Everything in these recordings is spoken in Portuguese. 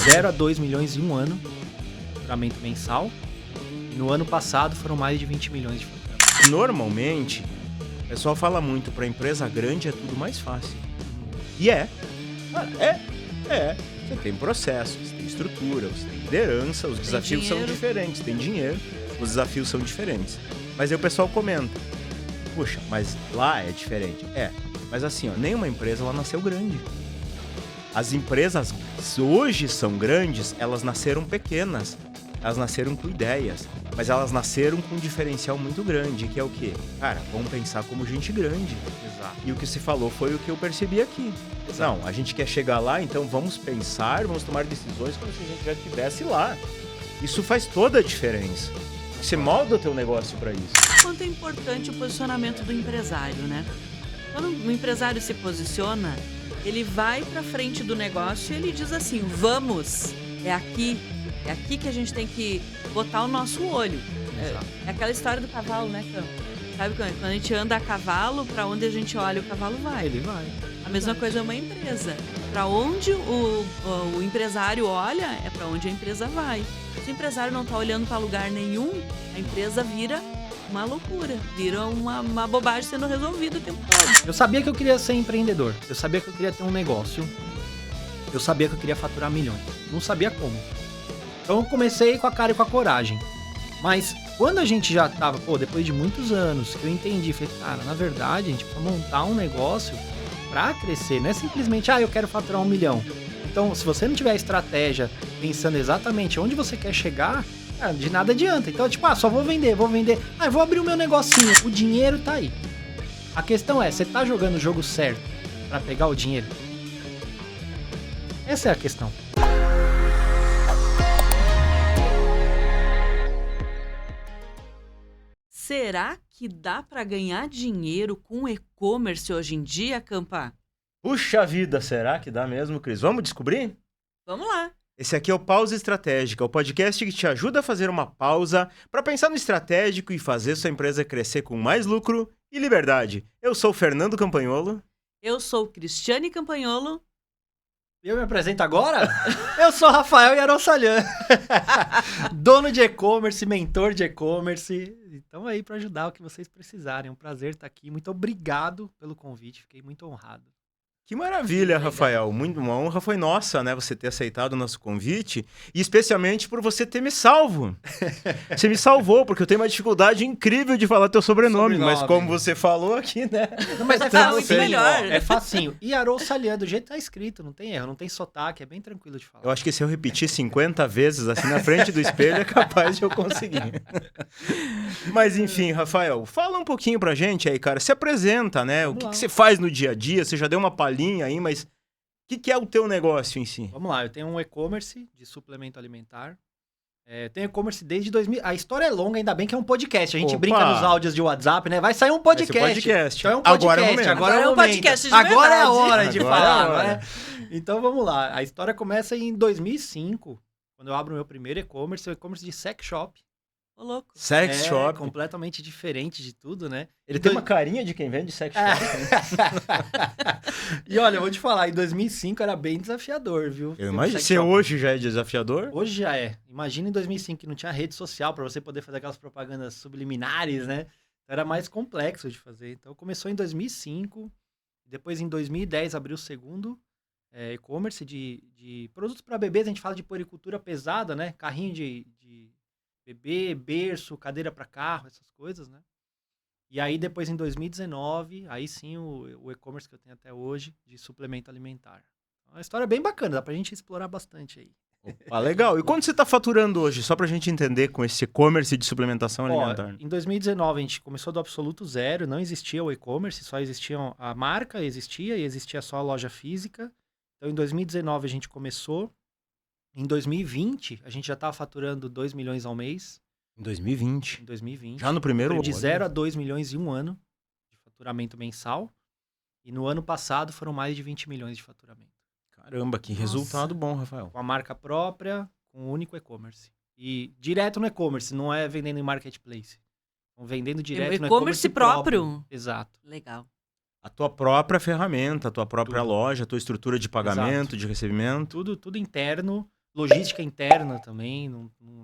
0 a 2 milhões em um ano, faturamento mensal. E no ano passado foram mais de 20 milhões de faturamento. Normalmente, o pessoal fala muito, para empresa grande é tudo mais fácil. E é. Cara, é. Você tem processo, você tem estrutura, você tem liderança, os desafios são diferentes, tem dinheiro, os desafios são diferentes. Mas aí o pessoal comenta, puxa, mas lá é diferente. É, mas assim, ó, nenhuma empresa ela nasceu grande. As empresas hoje são grandes, elas nasceram pequenas, elas nasceram com ideias, mas elas nasceram com um diferencial muito grande, que é o quê? Cara, vamos pensar como gente grande. Exato. E o que se falou foi o que eu percebi aqui. Exato. Não, a gente quer chegar lá, então vamos pensar, vamos tomar decisões como se a gente já estivesse lá. Isso faz toda a diferença. Você molda o teu negócio para isso. Quanto é importante o posicionamento do empresário, né? Quando o empresário se posiciona, ele vai para frente do negócio e ele diz assim, vamos, é aqui que a gente tem que botar o nosso olho. É aquela história do cavalo, né, Campo? Sabe quando a gente anda a cavalo, para onde a gente olha, o cavalo vai. Ele vai. A mesma coisa é uma empresa. Para onde o empresário olha, é para onde a empresa vai. Se o empresário não está olhando para lugar nenhum, a empresa vira uma loucura, vira uma bobagem sendo resolvida o tempo todo. Eu sabia que eu queria ser empreendedor, eu sabia que eu queria ter um negócio, eu sabia que eu queria faturar milhões, não sabia como. Então eu comecei com a cara e com a coragem. Mas quando a gente já tava, depois de muitos anos, que eu entendi, falei, cara, na verdade a gente precisa montar um negócio pra crescer, não é simplesmente, eu quero faturar 1 milhão. Então, se você não tiver estratégia pensando exatamente onde você quer chegar, cara, de nada adianta. Então, só vou vender. Eu vou abrir o meu negocinho. O dinheiro tá aí. A questão é, você tá jogando o jogo certo pra pegar o dinheiro? Essa é a questão. Será que dá para ganhar dinheiro com e-commerce hoje em dia, Campa? Puxa vida, será que dá mesmo, Cris? Vamos descobrir? Vamos lá. Esse aqui é o Pausa Estratégica, o podcast que te ajuda a fazer uma pausa para pensar no estratégico e fazer sua empresa crescer com mais lucro e liberdade. Eu sou o Fernando Campagnolo. Eu sou Cristiane Campagnolo. Eu me apresento agora? Eu sou Rafael Yarossalhan, dono de e-commerce, mentor de e-commerce. Estamos aí para ajudar o que vocês precisarem. É um prazer estar aqui. Muito obrigado pelo convite. Fiquei muito honrado. Que maravilha, Rafael. Muito uma honra foi nossa, né? Você ter aceitado o nosso convite e especialmente por você ter me salvo. Você me salvou, porque eu tenho uma dificuldade incrível de falar teu sobrenome. Mas como você falou aqui, né? Não, mas é fácil, melhor. É facinho. Yarossalhan, do jeito que tá escrito, não tem erro, não tem sotaque, é bem tranquilo de falar. Eu acho que se eu repetir 50 vezes assim na frente do espelho, é capaz de eu conseguir. Mas enfim, Rafael, fala um pouquinho pra gente aí, cara. Se apresenta, né? O que você faz no dia a dia? Você já deu uma palhinha aí, mas o que é o teu negócio em si? Vamos lá, eu tenho um e-commerce de suplemento alimentar. Tenho e-commerce desde 2000. A história é longa, ainda bem que é um podcast. A gente brinca nos áudios de WhatsApp, né? Vai sair um podcast. Então é um podcast. Agora é um podcast de Agora é a verdade. hora de falar, né? Então vamos lá. A história começa em 2005, quando eu abro o meu primeiro e-commerce, o e-commerce de sex shop. Ô, louco. Sex shop. Completamente diferente de tudo, né? Ele tem uma carinha de quem vende sex shop. E olha, eu vou te falar, em 2005 era bem desafiador, viu? Eu imagino. Se hoje já é desafiador? Hoje já é. Imagina em 2005 que não tinha rede social para você poder fazer aquelas propagandas subliminares, né? Era mais complexo de fazer. Então começou em 2005, depois em 2010 abriu o segundo e-commerce de produtos para bebês. A gente fala de puericultura pesada, né? Carrinho de bebê, berço, cadeira para carro, essas coisas, né? E aí depois em 2019, aí sim o e-commerce que eu tenho até hoje de suplemento alimentar. Uma história bem bacana, dá pra gente explorar bastante aí. Opa, legal. E quanto você tá faturando hoje? Só pra gente entender com esse e-commerce de suplementação alimentar. Em 2019 a gente começou do absoluto zero, não existia o e-commerce, só existia a marca, existia e existia só a loja física. Então em 2019 a gente começou. Em 2020, a gente já estava faturando 2 milhões ao mês. Em 2020? Em 2020. Já no primeiro ano? De 0 a 2 milhões em um ano de faturamento mensal. E no ano passado foram mais de 20 milhões de faturamento. Caramba, que resultado bom, Rafael. Com a marca própria, com um único e-commerce. E direto no e-commerce, não é vendendo em marketplace. Estão vendendo direto no e-commerce próprio. Exato. Legal. A tua própria ferramenta, a tua própria loja, a tua estrutura de pagamento, de recebimento. Tudo interno. logística interna também,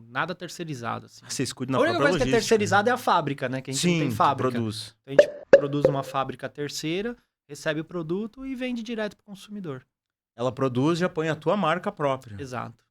nada terceirizado, assim. Vocês cuidam A na única própria coisa que é logística, terceirizada né? é a fábrica, né? Que a gente não Sim, tem tu fábrica. produz. Então, a gente produz uma fábrica terceira, recebe o produto e vende direto pro consumidor. Ela produz e já põe a tua marca própria. Exato.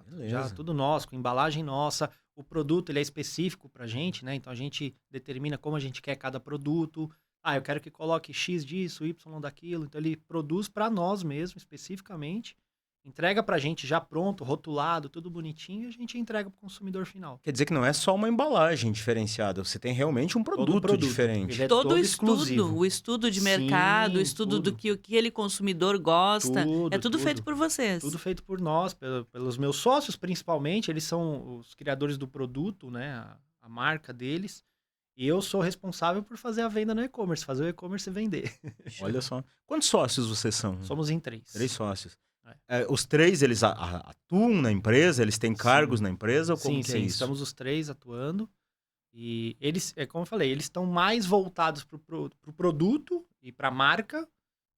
Beleza. Já tudo nosso, com embalagem nossa. O produto, ele é específico pra gente, né? Então, a gente determina como a gente quer cada produto. Ah, eu quero que coloque X disso, Y daquilo. Então, ele produz pra nós mesmo, especificamente. Entrega pra gente já pronto, rotulado, tudo bonitinho. E a gente entrega pro consumidor final. Quer dizer que não é só uma embalagem diferenciada, você tem realmente um produto, produto. diferente. Ele é Todo todo o estudo, exclusivo. o estudo de Sim, mercado, o estudo tudo. do que aquele consumidor gosta. Tudo, É tudo feito tudo. por vocês. Tudo feito por nós, pelos meus sócios, principalmente. Eles são os criadores do produto, né? A marca deles. E eu sou responsável por fazer a venda no e-commerce, fazer o e-commerce vender. Olha só. Quantos sócios vocês são? Somos em 3. 3 sócios. Os 3, eles atuam na empresa? Eles têm cargos na empresa? Ou como Sim, que sim. é isso? Estamos os 3 atuando. E eles, como eu falei, eles estão mais voltados pro produto e pra marca.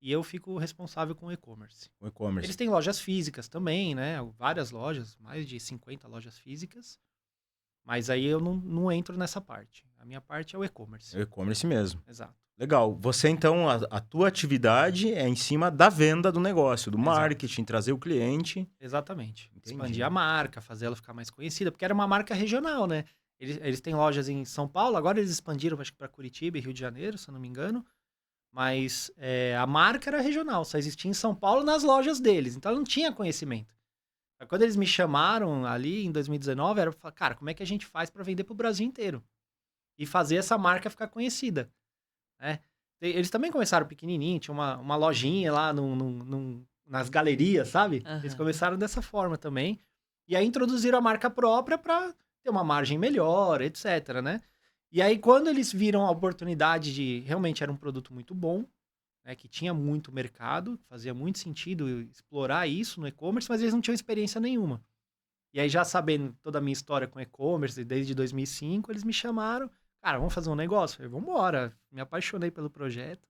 E eu fico responsável com o e-commerce. O e-commerce. Eles têm lojas físicas também, né? Várias lojas, mais de 50 lojas físicas. Mas aí eu não entro nessa parte. A minha parte é o e-commerce. É o e-commerce mesmo. Exato. Legal. Você, então, a tua atividade é em cima da venda do negócio, do Exato. marketing, trazer o cliente. Exatamente. Entendi. Expandir a marca, fazer ela ficar mais conhecida, porque era uma marca regional, né? Eles têm lojas em São Paulo, agora eles expandiram, acho que para Curitiba e Rio de Janeiro, se eu não me engano. Mas a marca era regional, só existia em São Paulo nas lojas deles, então ela não tinha conhecimento. Quando eles me chamaram ali em 2019, era falar, cara, como é que a gente faz para vender pro Brasil inteiro? E fazer essa marca ficar conhecida, né? Eles também começaram pequenininho, tinha uma lojinha lá nas galerias, sabe? Aham. Eles começaram dessa forma também. E aí introduziram a marca própria para ter uma margem melhor, etc, né? E aí quando eles viram a oportunidade de... Realmente era um produto muito bom, né? Que tinha muito mercado, fazia muito sentido explorar isso no e-commerce, mas eles não tinham experiência nenhuma. E aí já sabendo toda a minha história com e-commerce, desde 2005, eles me chamaram... Cara, vamos fazer um negócio? Eu falei, vambora. Me apaixonei pelo projeto.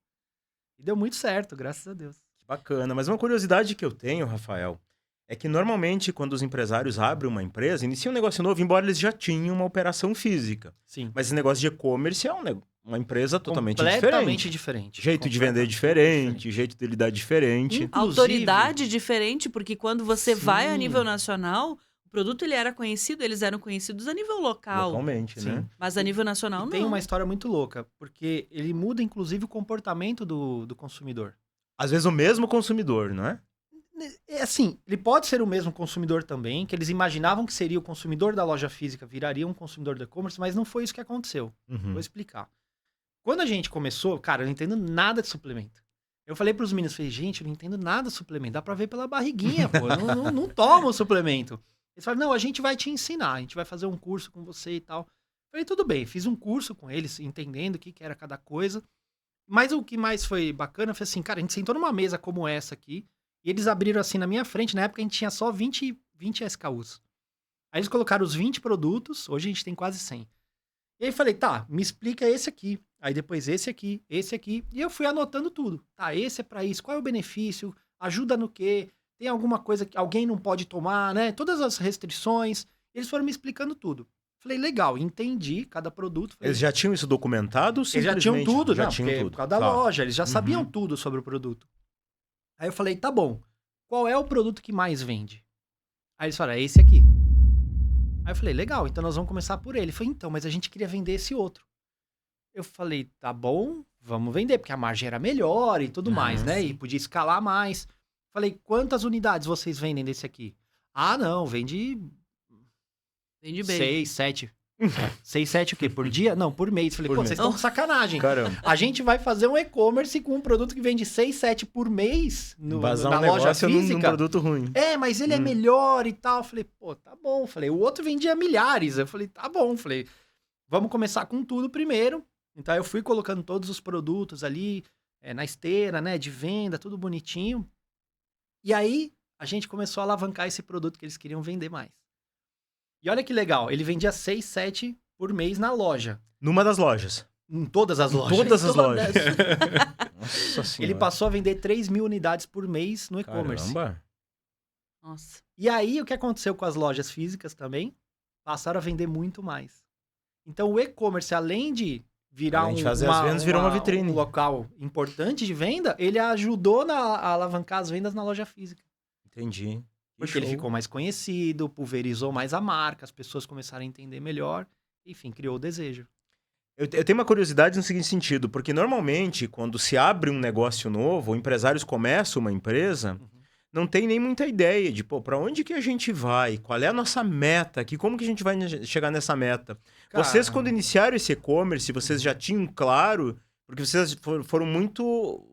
E deu muito certo, graças a Deus. Que bacana. Mas uma curiosidade que eu tenho, Rafael, é que normalmente quando os empresários abrem uma empresa, iniciam um negócio novo, embora eles já tinham uma operação física. Sim. Mas esse negócio de e-commerce é uma empresa totalmente Completamente diferente. diferente. Jeito de vender diferente, jeito de lidar diferente. Inclusive- Autoridade diferente, porque quando você vai a Sim. nível nacional, o produto ele era conhecido, eles eram conhecidos a nível local. Localmente, Sim. né? Mas a nível nacional, E não. tem uma história muito louca, porque ele muda, inclusive, o comportamento do consumidor. Às vezes o mesmo consumidor, não é? É assim, ele pode ser o mesmo consumidor também, que eles imaginavam que seria o consumidor da loja física, viraria um consumidor do e-commerce, mas não foi isso que aconteceu. Vou explicar. Quando a gente começou, cara, eu não entendo nada de suplemento. Eu falei pros meninos, falei, gente, eu não entendo nada de suplemento, dá pra ver pela barriguinha, pô, eu não tomo o suplemento. Eles falaram, não, a gente vai te ensinar, a gente vai fazer um curso com você e tal. Eu falei, tudo bem, fiz um curso com eles, entendendo o que era cada coisa. Mas o que mais foi bacana foi assim, cara, a gente sentou numa mesa como essa aqui, e eles abriram assim na minha frente, na época a gente tinha só 20 SKUs. Aí eles colocaram os 20 produtos, hoje a gente tem quase 100. E aí eu falei, tá, me explica esse aqui. Aí depois esse aqui. E eu fui anotando tudo. Tá, esse é pra isso, qual é o benefício? Ajuda no quê? Tem alguma coisa que alguém não pode tomar, né? Todas as restrições. Eles foram me explicando tudo. Falei, legal, entendi cada produto. Falei, Eles já tinham isso documentado? Ou eles já tinham simplesmente- tudo, já não, tinham porque tudo. por causa da Tá. loja, eles já sabiam Uhum. tudo sobre o produto. Aí eu falei, tá bom, qual é o produto que mais vende? Aí eles falaram, é esse aqui. Aí eu falei, legal, então nós vamos começar por ele. Ele falou, então, mas a gente queria vender esse outro. Eu falei, tá bom, vamos vender, porque a margem era melhor e tudo mais, né? sim. E podia escalar mais. Falei, quantas unidades vocês vendem desse aqui? Ah, não, vende Vende bem. 6, 7. 6, 7 o quê? Por dia? Não, por mês. Falei, Por pô, mês. vocês estão de sacanagem. Caramba. A gente vai fazer um e-commerce com um produto que vende 6, 7 por mês Vazar na um loja negócio num física. produto ruim. É, mas ele é melhor e tal. Eu falei, pô, tá bom. Falei, o outro vendia milhares. Eu falei, tá bom. Falei, vamos começar com tudo primeiro. Então eu fui colocando todos os produtos ali na esteira, né, de venda, tudo bonitinho. E aí a gente começou a alavancar esse produto que eles queriam vender mais. E olha que legal, ele vendia 6, 7 por mês na loja. Numa das lojas. Em todas as lojas. Todas as Todas. lojas. Nossa senhora. Ele passou a vender 3 mil unidades por mês no e-commerce. Caramba. Nossa. E aí, o que aconteceu com as lojas físicas também? Passaram a vender muito mais. Então, o e-commerce, além de virar Além de fazer as vendas, virou uma vitrine. um local importante de venda, ele ajudou a alavancar as vendas na loja física. Entendi. Que Porque ele show. ficou mais conhecido, pulverizou mais a marca, as pessoas começaram a entender melhor, enfim, criou o desejo. Eu tenho uma curiosidade no seguinte sentido, porque normalmente, quando se abre um negócio novo, ou empresários começam uma empresa, não tem nem muita ideia de, pô, pra onde que a gente vai? Qual é a nossa meta aqui? Como que a gente vai chegar nessa meta? Vocês, quando iniciaram esse e-commerce, vocês já tinham claro, porque vocês foram muito...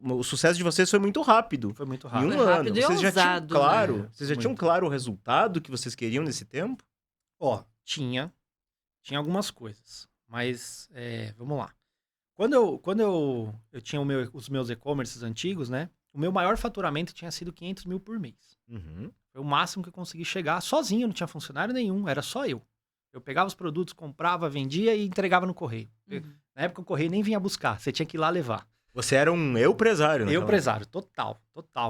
O sucesso de vocês foi muito rápido. Foi muito Em rápido. um Foi ano. rápido e Vocês já tinham ousado, claro, né? vocês já tinham Muito. claro o resultado que vocês queriam nesse tempo? Ó, tinha algumas coisas, mas vamos lá. Quando eu tinha os meus e-commerces antigos, né? O meu maior faturamento tinha sido 500 mil por mês. Uhum. Foi o máximo que eu consegui chegar sozinho, não tinha funcionário nenhum, era só eu. Eu pegava os produtos, comprava, vendia e entregava no correio. Uhum. Na época o correio nem vinha buscar, você tinha que ir lá levar. Você era um empresário, né? Eu, empresário, total.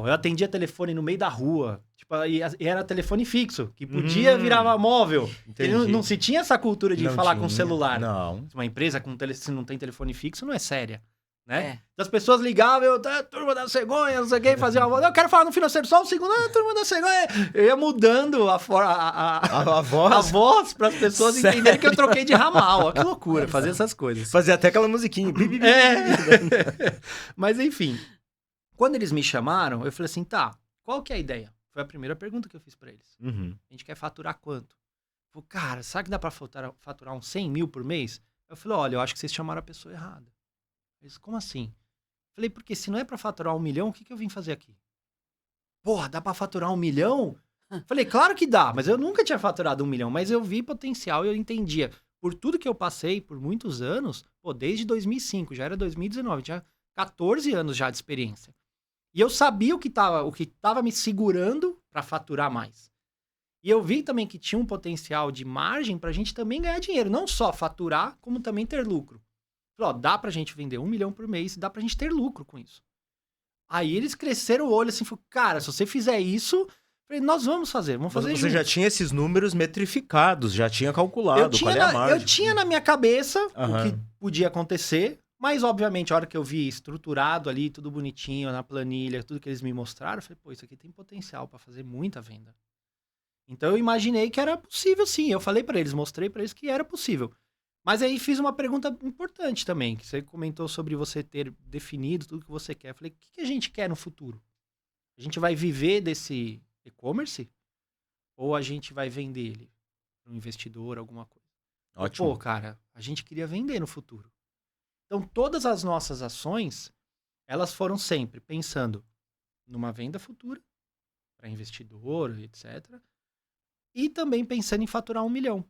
Eu atendia telefone no meio da rua, tipo, e era telefone fixo, que podia virar móvel. Entendi. Ele não se tinha essa cultura de Não falar tinha. com celular. Não. Uma empresa se não tem telefone fixo não é séria, né? É. Então, as pessoas ligavam, turma da cegonha, não sei o que, fazia uma voz. Eu quero falar no financeiro só um segundo, turma da cegonha. Eu ia mudando a voz? voz para as pessoas Sério? entenderem que eu troquei de ramal. Ó, que loucura, fazer essas coisas. Fazia até aquela musiquinha. Mas enfim, quando eles me chamaram, eu falei assim, tá, qual que é a ideia? Foi a primeira pergunta que eu fiz para eles. Uhum. A gente quer faturar quanto? Falei, cara, sabe que dá para faturar uns 100 mil por mês? Eu falei, olha, eu acho que vocês chamaram a pessoa errada. Eles, como assim? Falei, porque se não é pra faturar 1 milhão, o que eu vim fazer aqui? Porra, dá pra faturar 1 milhão? Falei, claro que dá, mas eu nunca tinha faturado 1 milhão, mas eu vi potencial e eu entendia. Por tudo que eu passei por muitos anos, pô, desde 2005, já era 2019, tinha 14 anos já de experiência. E eu sabia o que tava me segurando pra faturar mais. E eu vi também que tinha um potencial de margem pra gente também ganhar dinheiro, não só faturar, como também ter lucro. Falei, ó, dá pra gente vender 1 milhão por mês, dá pra gente ter lucro com isso. Aí eles cresceram o olho assim, falaram, cara, se você fizer isso, falei, nós vamos fazer Você juntos. já tinha esses números metrificados, já tinha calculado qual é a margem. Eu tinha na minha cabeça Aham. o que podia acontecer, mas obviamente a hora que eu vi estruturado ali, tudo bonitinho, na planilha, tudo que eles me mostraram, eu falei, pô, isso aqui tem potencial pra fazer muita venda. Então eu imaginei que era possível sim, eu falei pra eles, mostrei pra eles que era possível. Mas aí fiz uma pergunta importante também, que você comentou sobre você ter definido tudo que você quer. Eu falei, o que a gente quer no futuro? A gente vai viver desse e-commerce? Ou a gente vai vender ele para um investidor, alguma coisa? Ótimo. Pô, cara, a gente queria vender no futuro. Então, todas as nossas ações, elas foram sempre pensando numa venda futura, para investidor, etc. E também pensando em faturar 1 milhão.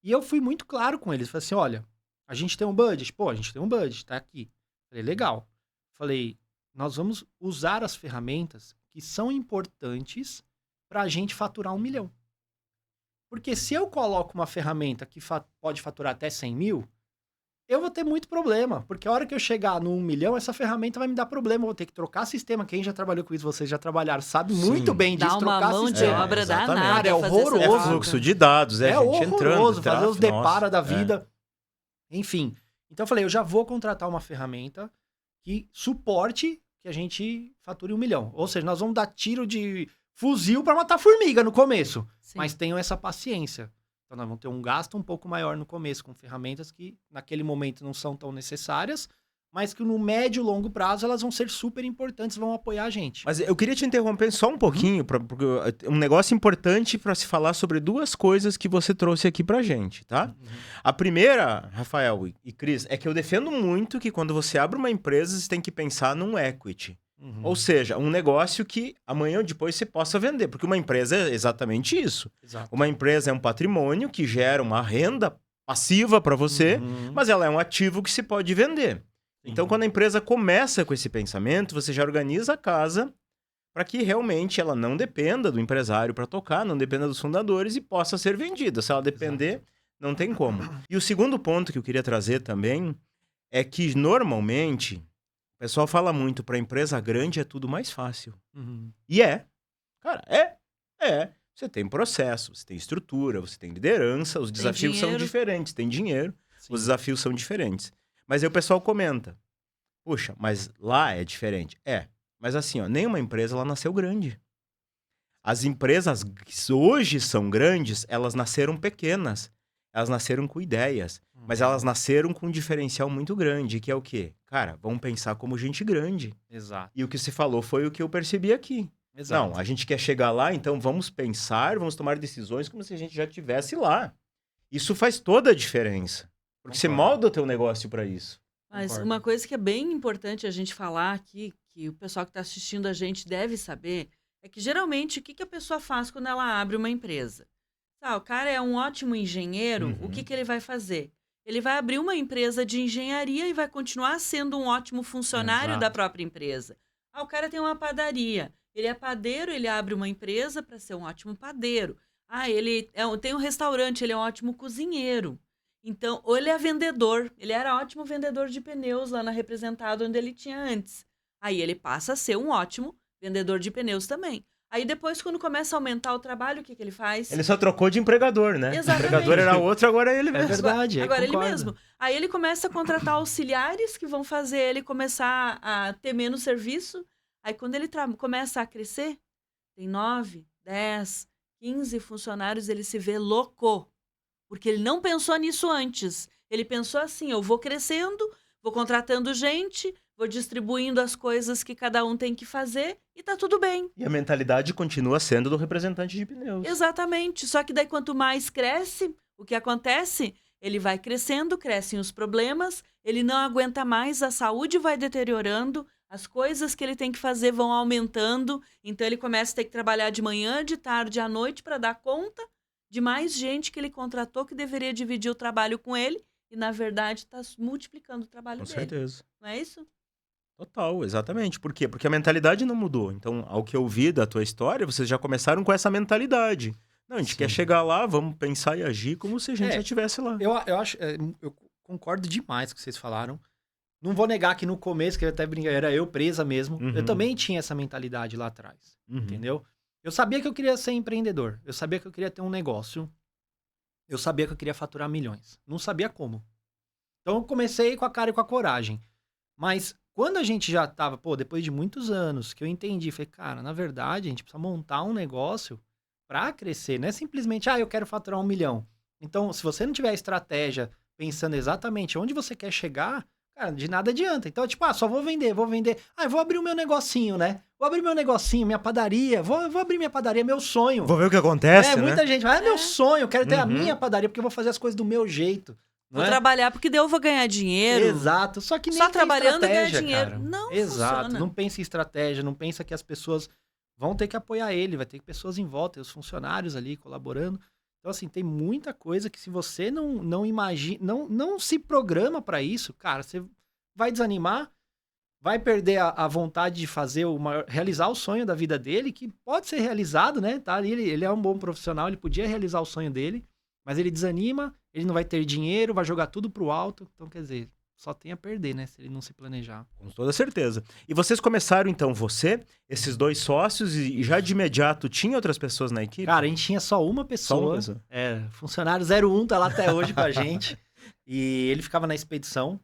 E eu fui muito claro com eles. Falei assim, olha, a gente tem um budget? Pô, a gente tem um budget, tá aqui. Falei, legal. Falei, nós vamos usar as ferramentas que são importantes pra gente faturar 1 milhão. Porque se eu coloco uma ferramenta que pode faturar até 100 mil, eu vou ter muito problema. Porque a hora que eu chegar no 1 milhão, essa ferramenta vai me dar problema. Eu vou ter que trocar sistema. Quem já trabalhou com isso, vocês já trabalharam, sabe muito bem disso. Dá uma trocar mão de sistema. obra exatamente. danada. Cara, é fazer essa horroroso. É troca. fluxo de dados, É gente entrando. horroroso, fazer os tráfego, depara da nossa, vida. Enfim. Então eu falei, eu já vou contratar uma ferramenta que suporte que a gente fature 1 milhão. Ou seja, nós vamos dar tiro de fuzil para matar formiga no começo. Sim. Mas tenham essa paciência. Então nós vamos ter um gasto um pouco maior no começo com ferramentas que naquele momento não são tão necessárias, mas que no médio e longo prazo elas vão ser super importantes, vão apoiar a gente. Mas eu queria te interromper só um pouquinho, porque um negócio importante para se falar sobre duas coisas que você trouxe aqui pra gente, tá? A primeira, Rafael e Cris, é que eu defendo muito que quando você abre uma empresa, você tem que pensar num equity. Ou seja, um negócio que amanhã ou depois você possa vender. Porque uma empresa é exatamente isso. Exato. Uma empresa é um patrimônio que gera uma renda passiva para você, mas ela é um ativo que se pode vender. Então, quando a empresa começa com esse pensamento, você já organiza a casa para que realmente ela não dependa do empresário para tocar, não dependa dos fundadores e possa ser vendida. Se ela depender, não tem como. E o segundo ponto que eu queria trazer também é que, normalmente, o pessoal fala muito para empresa grande é tudo mais fácil. E é. Cara, Você tem processo, você tem estrutura, você tem liderança, os desafios são dinheiro. diferentes, tem dinheiro, Sim. os desafios são diferentes. Mas aí o pessoal comenta, puxa, mas lá é diferente. Mas assim, ó, nenhuma empresa ela nasceu grande. As empresas que hoje são grandes, elas nasceram pequenas. Elas nasceram com ideias, mas elas nasceram com um diferencial muito grande, que é o quê? Cara, vamos pensar como gente grande. Exato. E o que se falou foi o que eu percebi aqui. Exato. Não, a gente quer chegar lá, então vamos pensar, vamos tomar decisões como se a gente já estivesse lá. Isso faz toda a diferença. Porque você Concordo. molda o teu negócio para isso. Mas Concordo. uma coisa que é bem importante a gente falar aqui, que o pessoal que está assistindo a gente deve saber, é que geralmente o que a pessoa faz quando ela abre uma empresa? O cara é um ótimo engenheiro, o que ele vai fazer? Ele vai abrir uma empresa de engenharia e vai continuar sendo um ótimo funcionário Exato. da própria empresa. O cara tem uma padaria, ele é padeiro, ele abre uma empresa para ser um ótimo padeiro. Ele tem um restaurante, ele é um ótimo cozinheiro. Então, ou ele é vendedor, ele era ótimo vendedor de pneus lá na Representada onde ele tinha antes. Aí ele passa a ser um ótimo vendedor de pneus também. Aí depois, quando começa a aumentar o trabalho, o que ele faz? Ele só trocou de empregador, né? Exatamente. O empregador era outro, agora é ele É mesmo. verdade. Agora ele concordo. mesmo. Aí ele começa a contratar auxiliares que vão fazer ele começar a ter menos serviço. Aí quando ele começa a crescer, tem 9, 10, 15 funcionários, ele se vê louco. Porque ele não pensou nisso antes. Ele pensou assim, eu vou crescendo, vou contratando gente, vou distribuindo as coisas que cada um tem que fazer e tá tudo bem. E a mentalidade continua sendo do representante de pneus. Exatamente. Só que daí quanto mais cresce, o que acontece? Ele vai crescendo, crescem os problemas, ele não aguenta mais, a saúde vai deteriorando, as coisas que ele tem que fazer vão aumentando, então ele começa a ter que trabalhar de manhã, de tarde, à noite para dar conta de mais gente que ele contratou que deveria dividir o trabalho com ele e, na verdade, está multiplicando o trabalho Com dele. certeza. Não é isso? Total, exatamente. Por quê? Porque a mentalidade não mudou. Então, ao que eu vi da tua história, vocês já começaram com essa mentalidade. Não, a gente Sim. quer chegar lá, vamos pensar e agir como se a gente já estivesse lá. Eu acho, eu concordo demais com o que vocês falaram. Não vou negar que no começo, que eu até brinquei, era eu presa mesmo. Uhum. Eu também tinha essa mentalidade lá atrás, Uhum. entendeu? Eu sabia que eu queria ser empreendedor. Eu sabia que eu queria ter um negócio. Eu sabia que eu queria faturar milhões. Não sabia como. Então eu comecei com a cara e com a coragem. Mas quando a gente já tava, depois de muitos anos, que eu entendi, falei, cara, na verdade, a gente precisa montar um negócio pra crescer. Não é simplesmente, eu quero faturar 1 milhão. Então, se você não tiver estratégia pensando exatamente onde você quer chegar, cara, de nada adianta. Então, só vou vender. Eu vou abrir o meu negocinho, né? Vou abrir meu negocinho, minha padaria. Vou abrir minha padaria, meu sonho. Vou ver o que acontece, né? Muita gente vai, meu É. sonho, eu quero ter a Uhum. minha padaria, porque eu vou fazer as coisas do meu jeito. Não Vou é? trabalhar porque daí eu vou ganhar dinheiro. Exato. Só que nem Só tem trabalhando ganha estratégia, dinheiro. cara. Não Exato. funciona. Não pensa em estratégia, não pensa que as pessoas vão ter que apoiar ele, vai ter pessoas em volta, os funcionários ali colaborando. Então, assim, tem muita coisa que se você não imagina, não se programa pra isso, cara, você vai desanimar, vai perder a vontade de fazer realizar o sonho da vida dele, que pode ser realizado, né? Tá? Ele é um bom profissional, ele podia realizar o sonho dele, mas ele desanima, ele não vai ter dinheiro, vai jogar tudo pro alto. Então, quer dizer, só tem a perder, né? Se ele não se planejar. Com toda certeza. E vocês começaram, então, esses 2 sócios, e já de imediato tinha outras pessoas na equipe? Cara, a gente tinha só uma Só pessoa. uma pessoa. Funcionário 01 tá lá até hoje com a gente. E ele ficava na expedição.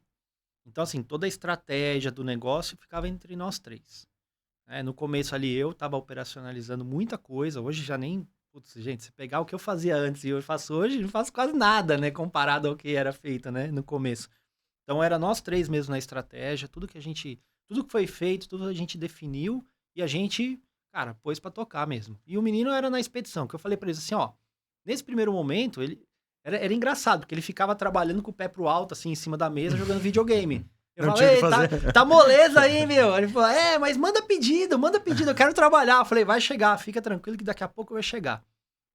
Então, assim, toda a estratégia do negócio ficava entre nós 3. No começo ali eu tava operacionalizando muita coisa. Hoje já nem... Putz, gente, se pegar o que eu fazia antes e eu faço hoje, não faço quase nada, né? Comparado ao que era feito, né? No começo. Então, era nós 3 mesmo na estratégia. Tudo que foi feito, tudo a gente definiu. E a gente, cara, pôs pra tocar mesmo. E o menino era na expedição, que eu falei pra eles assim, nesse primeiro momento, ele era engraçado, porque ele ficava trabalhando com o pé pro alto, assim, em cima da mesa, jogando videogame. Eu Não falei, tinha o que fazer. tá moleza aí, meu. Ele falou, mas manda pedido, eu quero trabalhar. Eu falei, vai chegar, fica tranquilo que daqui a pouco vai chegar.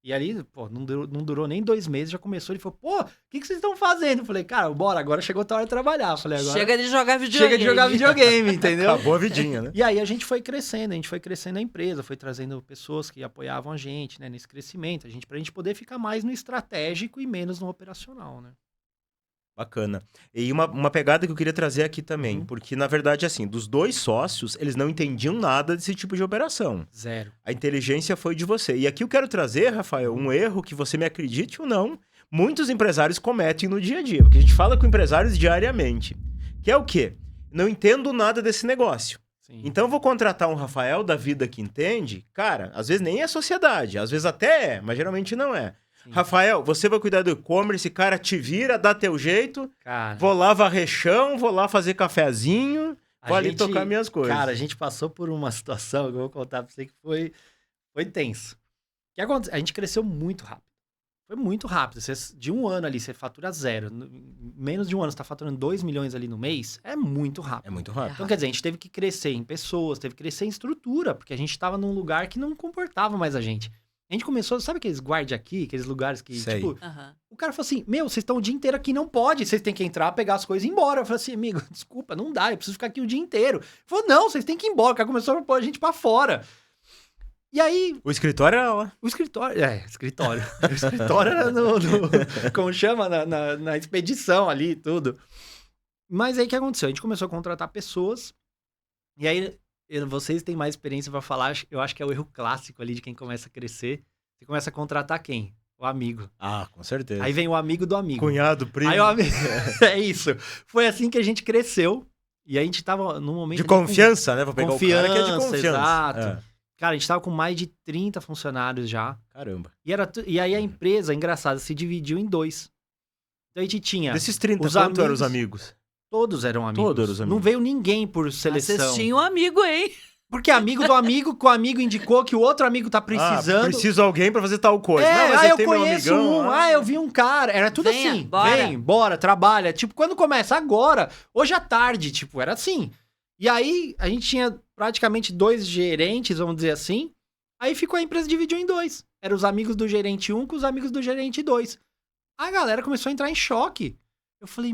E ali, não durou nem 2 meses, já começou. Ele falou, o que vocês estão fazendo? Eu falei, cara, bora, agora chegou a hora de trabalhar. Eu falei, agora Chega de jogar videogame. chega de jogar videogame, entendeu? Acabou a vidinha, né? E aí a gente foi crescendo a empresa, foi trazendo pessoas que apoiavam a gente, né, nesse crescimento, pra gente poder ficar mais no estratégico e menos no operacional, né? Bacana. E uma pegada que eu queria trazer aqui também, porque na verdade, assim, dos 2 sócios, eles não entendiam nada desse tipo de operação. Zero. A inteligência foi de você. E aqui eu quero trazer, Rafael, um erro que você me acredite ou não, muitos empresários cometem no dia a dia, porque a gente fala com empresários diariamente. Que é o quê? Não entendo nada desse negócio. Sim. Então eu vou contratar um Rafael da vida que entende. Cara, às vezes nem é sociedade, às vezes até é, mas geralmente não é. Sim. Rafael, você vai cuidar do e-commerce, cara, te vira, dá teu jeito. Cara, Vou lá varrer chão, vou lá fazer cafezinho, vou ali tocar minhas coisas. Cara, a gente passou por uma situação que eu vou contar pra você que foi tenso. O que aconteceu? A gente cresceu muito rápido. Foi muito rápido. De um ano ali, você fatura 0. Menos de um ano, você tá faturando 2 milhões ali no mês. É muito rápido. É muito rápido. Então, quer dizer, a gente teve que crescer em pessoas, teve que crescer em estrutura, porque a gente tava num lugar que não comportava mais a gente. A gente começou, sabe aqueles guarde aqui, aqueles lugares que, Sei. tipo, Aham. o cara falou assim, vocês estão o dia inteiro aqui, não pode, vocês têm que entrar, pegar as coisas e ir embora. Eu falei assim, amigo, desculpa, não dá, eu preciso ficar aqui o dia inteiro. Ele falou, não, vocês têm que ir embora, o cara começou a pôr a gente pra fora. E aí, O escritório era lá. o escritório o escritório era como chama, na expedição ali e tudo. Mas aí o que aconteceu? A gente começou a contratar pessoas, e aí vocês têm mais experiência pra falar, eu acho que é o erro clássico ali de quem começa a crescer. Você começa a contratar quem? O amigo. Ah, com certeza. Aí vem o amigo do amigo. Cunhado, primo. Aí o amigo... é isso. Foi assim que a gente cresceu, e a gente tava num momento... De ali com confiança, né? Vou pegar o cara que é de confiança, confiança. exato. É. Cara, a gente tava com mais de 30 funcionários já. Caramba. E aí a empresa, engraçado, se dividiu em 2. Então a gente tinha... Desses 30, Os quanto eram amigos- os amigos? Todos eram amigos. Todos eram os amigos. Não veio ninguém por seleção. Vocês tinham um amigo, hein? Porque amigo do amigo, que o amigo indicou que o outro amigo tá precisando. Ah, preciso de alguém pra fazer tal coisa. É, Não, mas eu tem meu conheço amigão. eu vi um cara. Era tudo Venha, assim. bora. Vem, bora, trabalha. Tipo, quando começa agora, hoje à tarde, tipo, era assim. E aí, a gente tinha praticamente 2 gerentes, vamos dizer assim. Aí ficou a empresa dividiu em 2. Eram os amigos do gerente 1 com os amigos do gerente 2. A galera começou a entrar em choque. Eu falei,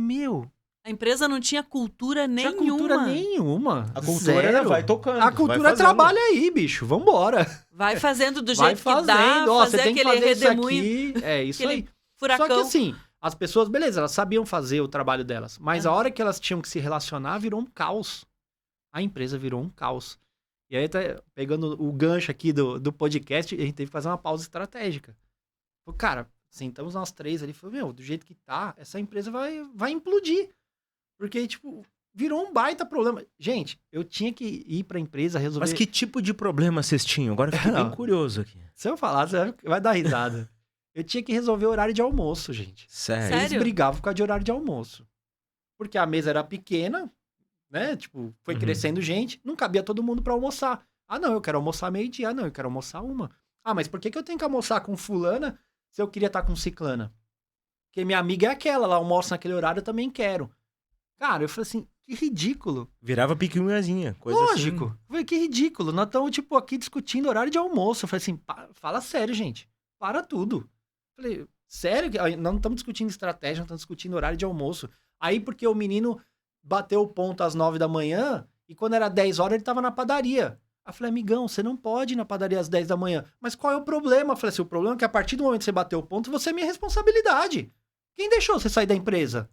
A empresa não tinha cultura tinha nenhuma. cultura nenhuma. A cultura era Zero. vai tocando. A vai cultura fazendo. trabalha aí, bicho. Vambora. Vai fazendo do Vai jeito fazendo. que dá, Ó, fazer você tem que aquele fazer isso redemoinho, aqui. É isso aquele aí. furacão. Só que assim, as pessoas, beleza, elas sabiam fazer o trabalho delas. Mas a Aham. hora que elas tinham que se relacionar, virou um caos. A empresa virou um caos. E aí, tá pegando o gancho aqui do podcast, a gente teve que fazer uma pausa estratégica. Falei, cara, sentamos nós 3 ali e falou, do jeito que tá, essa empresa vai implodir. Porque, tipo, virou um baita problema. Gente, eu tinha que ir pra empresa resolver... Mas que tipo de problema vocês tinham? Agora eu fiquei bem Não. curioso aqui. Se eu falar, você vai dar risada. Eu tinha que resolver o horário de almoço, gente. Sério? Sério? Eles brigavam por causa de horário de almoço. Porque a mesa era pequena, né? Tipo, foi Uhum. crescendo gente, não cabia todo mundo pra almoçar. Ah, não, eu quero almoçar meio-dia. Ah, não, eu quero almoçar 1. Ah, mas por que eu tenho que almoçar com fulana se eu queria estar com ciclana? Porque minha amiga é aquela, ela almoça naquele horário, eu também quero. Cara, eu falei assim, que ridículo. Virava piquinhazinha, coisa Lógico. assim. Eu falei, que ridículo. Nós estamos, tipo, aqui discutindo horário de almoço. Eu falei assim, fala sério, gente. Para tudo. Eu falei, sério? Nós não estamos discutindo estratégia, nós estamos discutindo horário de almoço. Aí, porque o menino bateu o ponto às 9 da manhã e quando era 10 horas ele tava na padaria. Aí eu falei, amigão, você não pode ir na padaria às 10 da manhã. Mas qual é o problema? Eu falei assim, o problema é que a partir do momento que você bateu o ponto, você é minha responsabilidade. Quem deixou você sair da empresa?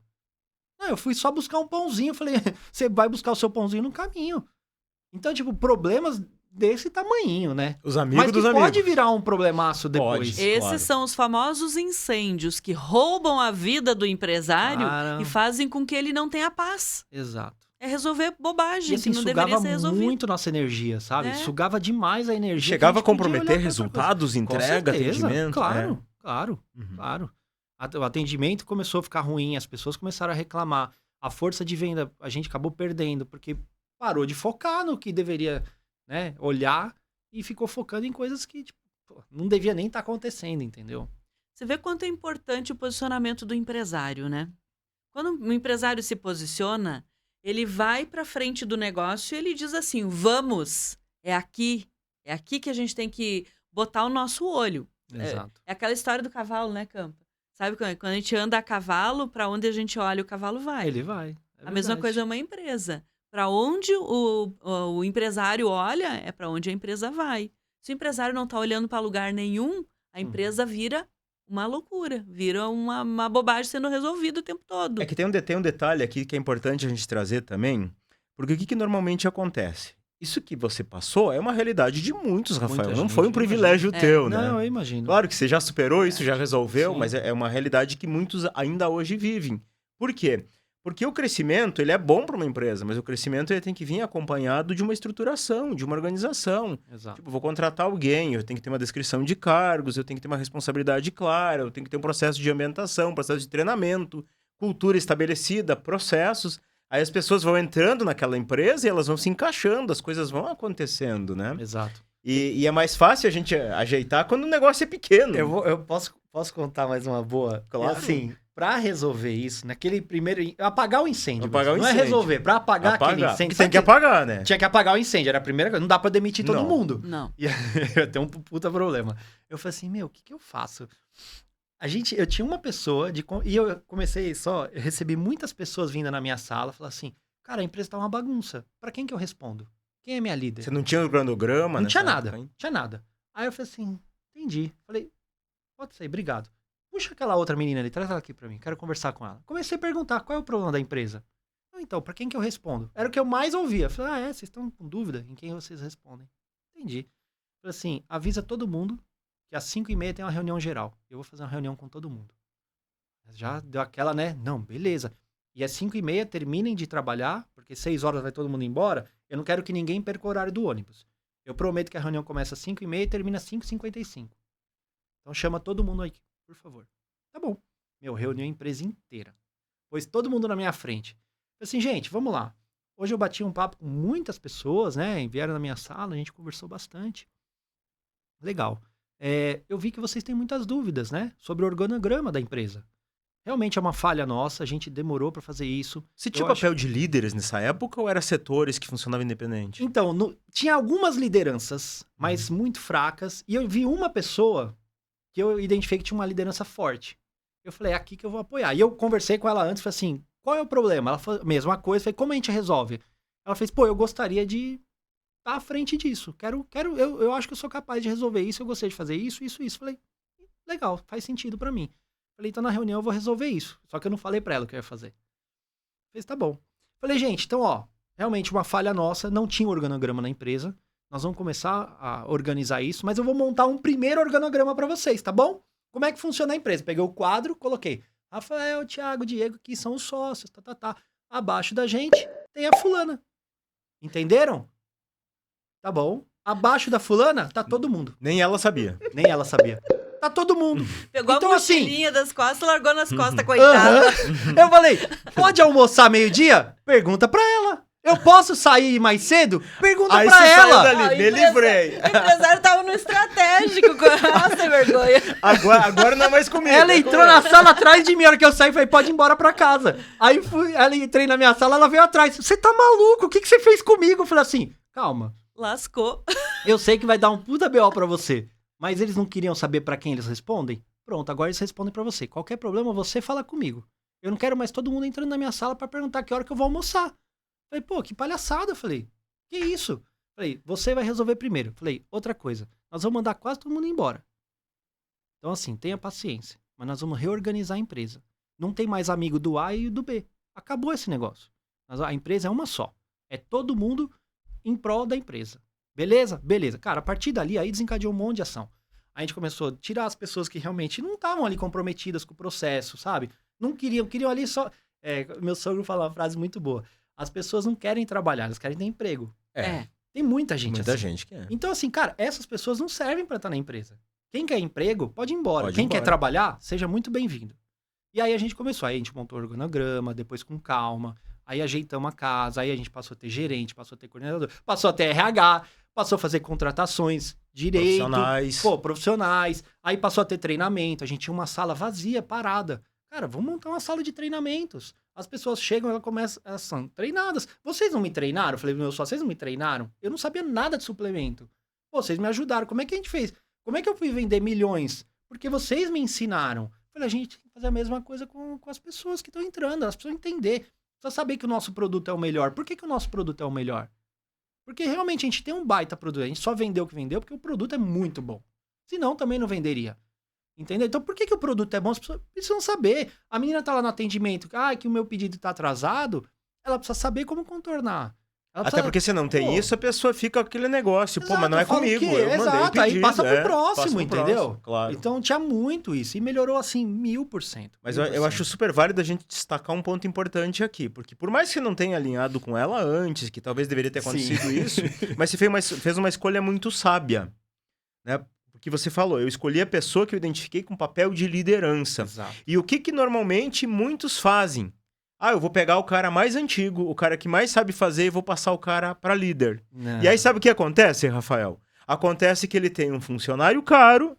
Não, eu fui só buscar um pãozinho. Eu falei, você vai buscar o seu pãozinho no caminho. Então, tipo, problemas desse tamanhinho, né? Os amigos Mas dos que amigos. pode virar um problemaço depois. Pode. Esses Claro. são os famosos incêndios que roubam a vida do empresário Cara. e fazem com que ele não tenha paz. Exato. É resolver bobagem E assim, que não deveria sugava ser resolvido. muito nossa energia, sabe? É. Sugava demais a energia. Chegava a que gente podia comprometer olhar pra outra resultados, coisa. Com entrega, certeza, atendimento. Claro, claro, É. Uhum. claro. O atendimento começou a ficar ruim, as pessoas começaram a reclamar. A força de venda a gente acabou perdendo, porque parou de focar no que deveria, né, olhar e ficou focando em coisas que tipo, não devia nem estar acontecendo, entendeu? Você vê quanto é importante o posicionamento do empresário, né? Quando o empresário se posiciona, ele vai para frente do negócio e ele diz assim, vamos, é aqui que a gente tem que botar o nosso olho. Exato. É aquela história do cavalo, né, Campa? Sabe quando a gente anda a cavalo, para onde a gente olha, o cavalo vai. Ele vai. É A mesma verdade. coisa é uma empresa. Para onde o empresário olha, é para onde a empresa vai. Se o empresário não está olhando para lugar nenhum, a empresa vira uma loucura, vira uma bobagem sendo resolvida o tempo todo. É que tem um detalhe aqui que é importante a gente trazer também, porque o que normalmente acontece? Isso que você passou é uma realidade de muitos, Rafael. Muita Não gente, foi um privilégio teu, né? Não, eu imagino. Claro que você já superou isso, já resolveu, Sim. mas é uma realidade que muitos ainda hoje vivem. Por quê? Porque o crescimento, ele é bom para uma empresa, mas o crescimento ele tem que vir acompanhado de uma estruturação, de uma organização. Exato. Tipo, vou contratar alguém, eu tenho que ter uma descrição de cargos, eu tenho que ter uma responsabilidade clara, eu tenho que ter um processo de ambientação, processo de treinamento, cultura estabelecida, processos. Aí as pessoas vão entrando naquela empresa e elas vão se encaixando, as coisas vão acontecendo, né? Exato. E é mais fácil a gente ajeitar quando o negócio é pequeno. Eu posso contar mais uma boa? Claro. E assim, pra resolver isso, naquele primeiro... Apagar o incêndio. Apagar o não é incêndio. resolver, pra apagar aquele incêndio. Tem que apagar, né? Tinha que apagar o incêndio, era a primeira coisa. Não dá pra demitir todo Não. mundo. Não. E eu tenho um puta problema. Eu falei assim, o que eu faço? Eu tinha uma pessoa, e eu comecei eu recebi muitas pessoas vindo na minha sala, falando assim, cara, a empresa tá uma bagunça. Pra quem que eu respondo? Quem é minha líder? Você não tinha o cronograma, Não tinha nessa nada, época, hein? tinha nada. Aí eu falei assim, entendi. Falei, pode ser, obrigado. Puxa aquela outra menina ali, traz ela aqui pra mim, quero conversar com ela. Comecei a perguntar, qual é o problema da empresa? Então, pra quem que eu respondo? Era o que eu mais ouvia. Falei, vocês estão com dúvida em quem vocês respondem? Entendi. Falei assim, avisa todo mundo que às 5h30 tem uma reunião geral. Eu vou fazer uma reunião com todo mundo. Já deu aquela, né? Não, beleza. E às 5h30 terminem de trabalhar, porque 6 horas vai todo mundo embora. Eu não quero que ninguém perca o horário do ônibus. Eu prometo que a reunião começa às 5h30 e termina às 5h55. Então chama todo mundo aí, por favor. Tá bom. Reunião a empresa inteira. Pôs todo mundo na minha frente. Falei assim, gente, vamos lá. Hoje eu bati um papo com muitas pessoas, né? Vieram na minha sala, a gente conversou bastante. Legal. Eu vi que vocês têm muitas dúvidas, né? Sobre o organograma da empresa. Realmente é uma falha nossa, a gente demorou pra fazer isso. Você tinha papel de líderes nessa época ou era setores que funcionavam independente? Então, tinha algumas lideranças, mas muito fracas. E eu vi uma pessoa que eu identifiquei que tinha uma liderança forte. Eu falei, é aqui que eu vou apoiar. E eu conversei com ela antes, falei assim, qual é o problema? Ela falou, mesma coisa, falei, como a gente resolve? Ela fez, eu gostaria de estar à frente disso. Eu acho que eu sou capaz de resolver isso, eu gostei de fazer isso. Falei, legal, faz sentido pra mim. Falei, então na reunião eu vou resolver isso. Só que eu não falei pra ela o que eu ia fazer. Fez, tá bom. Falei, gente, então, realmente uma falha nossa, não tinha organograma na empresa. Nós vamos começar a organizar isso, mas eu vou montar um primeiro organograma pra vocês, tá bom? Como é que funciona a empresa? Peguei o quadro, coloquei Rafael, Thiago, Diego, que são os sócios, Abaixo da gente tem a fulana. Entenderam? Tá bom. Abaixo da fulana, tá todo mundo. Nem ela sabia. Nem ela sabia. Tá todo mundo. Pegou Então, a mochilinha das costas e largou nas costas, coitada. Eu falei, pode almoçar meio-dia? Pergunta pra ela. Eu posso sair mais cedo? Pergunta Aí pra você saiu ela. dali, me livrei. O empresário tava no estratégico. Nossa, vergonha. Agora não é mais comigo. Ela é entrou comigo. na sala atrás de mim, a hora que eu saí, falei, pode ir embora pra casa. Aí ela entrei na minha sala, ela veio atrás. Você tá maluco? O que você fez comigo? Eu falei assim, calma. Lascou. Eu sei que vai dar um puta BO pra você. Mas eles não queriam saber pra quem eles respondem? Pronto, agora eles respondem pra você. Qualquer problema, você fala comigo. Eu não quero mais todo mundo entrando na minha sala pra perguntar que hora que eu vou almoçar. Falei, que palhaçada. Eu falei, que isso? Falei, você vai resolver primeiro. Falei, outra coisa, nós vamos mandar quase todo mundo embora. Então assim, tenha paciência. Mas nós vamos reorganizar a empresa. Não tem mais amigo do A e do B. Acabou esse negócio. A empresa é uma só. É todo mundo em prol da empresa. Beleza? Beleza. Cara, a partir dali, aí desencadeou um monte de ação. A gente começou a tirar as pessoas que realmente não estavam ali comprometidas com o processo, sabe? Não queriam ali só... meu sogro fala uma frase muito boa. As pessoas não querem trabalhar, elas querem ter emprego. Tem muita gente Muita assim. gente quer. Então, assim, cara, essas pessoas não servem pra estar na empresa. Quem quer emprego, pode ir embora. Pode ir Quem embora. quer trabalhar, seja muito bem-vindo. E aí a gente começou. Aí a gente montou o organograma, depois com calma. Aí ajeitamos a casa. Aí a gente passou a ter gerente, passou a ter coordenador, passou a ter RH, passou a fazer contratações, direito. Profissionais. Aí passou a ter treinamento. A gente tinha uma sala vazia, parada. Cara, vamos montar uma sala de treinamentos. As pessoas chegam, elas são treinadas. Vocês não me treinaram? Eu falei, vocês não me treinaram? Eu não sabia nada de suplemento. Vocês me ajudaram. Como é que a gente fez? Como é que eu fui vender milhões? Porque vocês me ensinaram. Eu falei, a gente tem que fazer a mesma coisa com as pessoas que estão entrando. Elas precisam entender. Precisa saber que o nosso produto é o melhor. Por que o nosso produto é o melhor? Porque realmente a gente tem um baita produto. A gente só vendeu o que vendeu porque o produto é muito bom. Senão também não venderia. Entendeu? Então, por que o produto é bom? As pessoas precisam saber. A menina tá lá no atendimento, que o meu pedido tá atrasado, ela precisa saber como contornar. Ela Até precisa... porque se não tem isso, a pessoa fica com aquele negócio. Exato, mas não é eu falo comigo. que- Eu mandei exato, o pedido, aí passa pro próximo, passa pro entendeu? próximo, claro. Então tinha muito isso. E melhorou assim 1000%. Mas eu acho super válido a gente destacar um ponto importante aqui. Porque por mais que não tenha alinhado com ela antes, que talvez deveria ter acontecido isso, mas você fez uma escolha muito sábia. Né? Porque você falou, eu escolhi a pessoa que eu identifiquei com papel de liderança. Exato. E o que normalmente muitos fazem? Eu vou pegar o cara mais antigo, o cara que mais sabe fazer e vou passar o cara para líder. Não. E aí sabe o que acontece, Rafael? Acontece que ele tem um funcionário caro,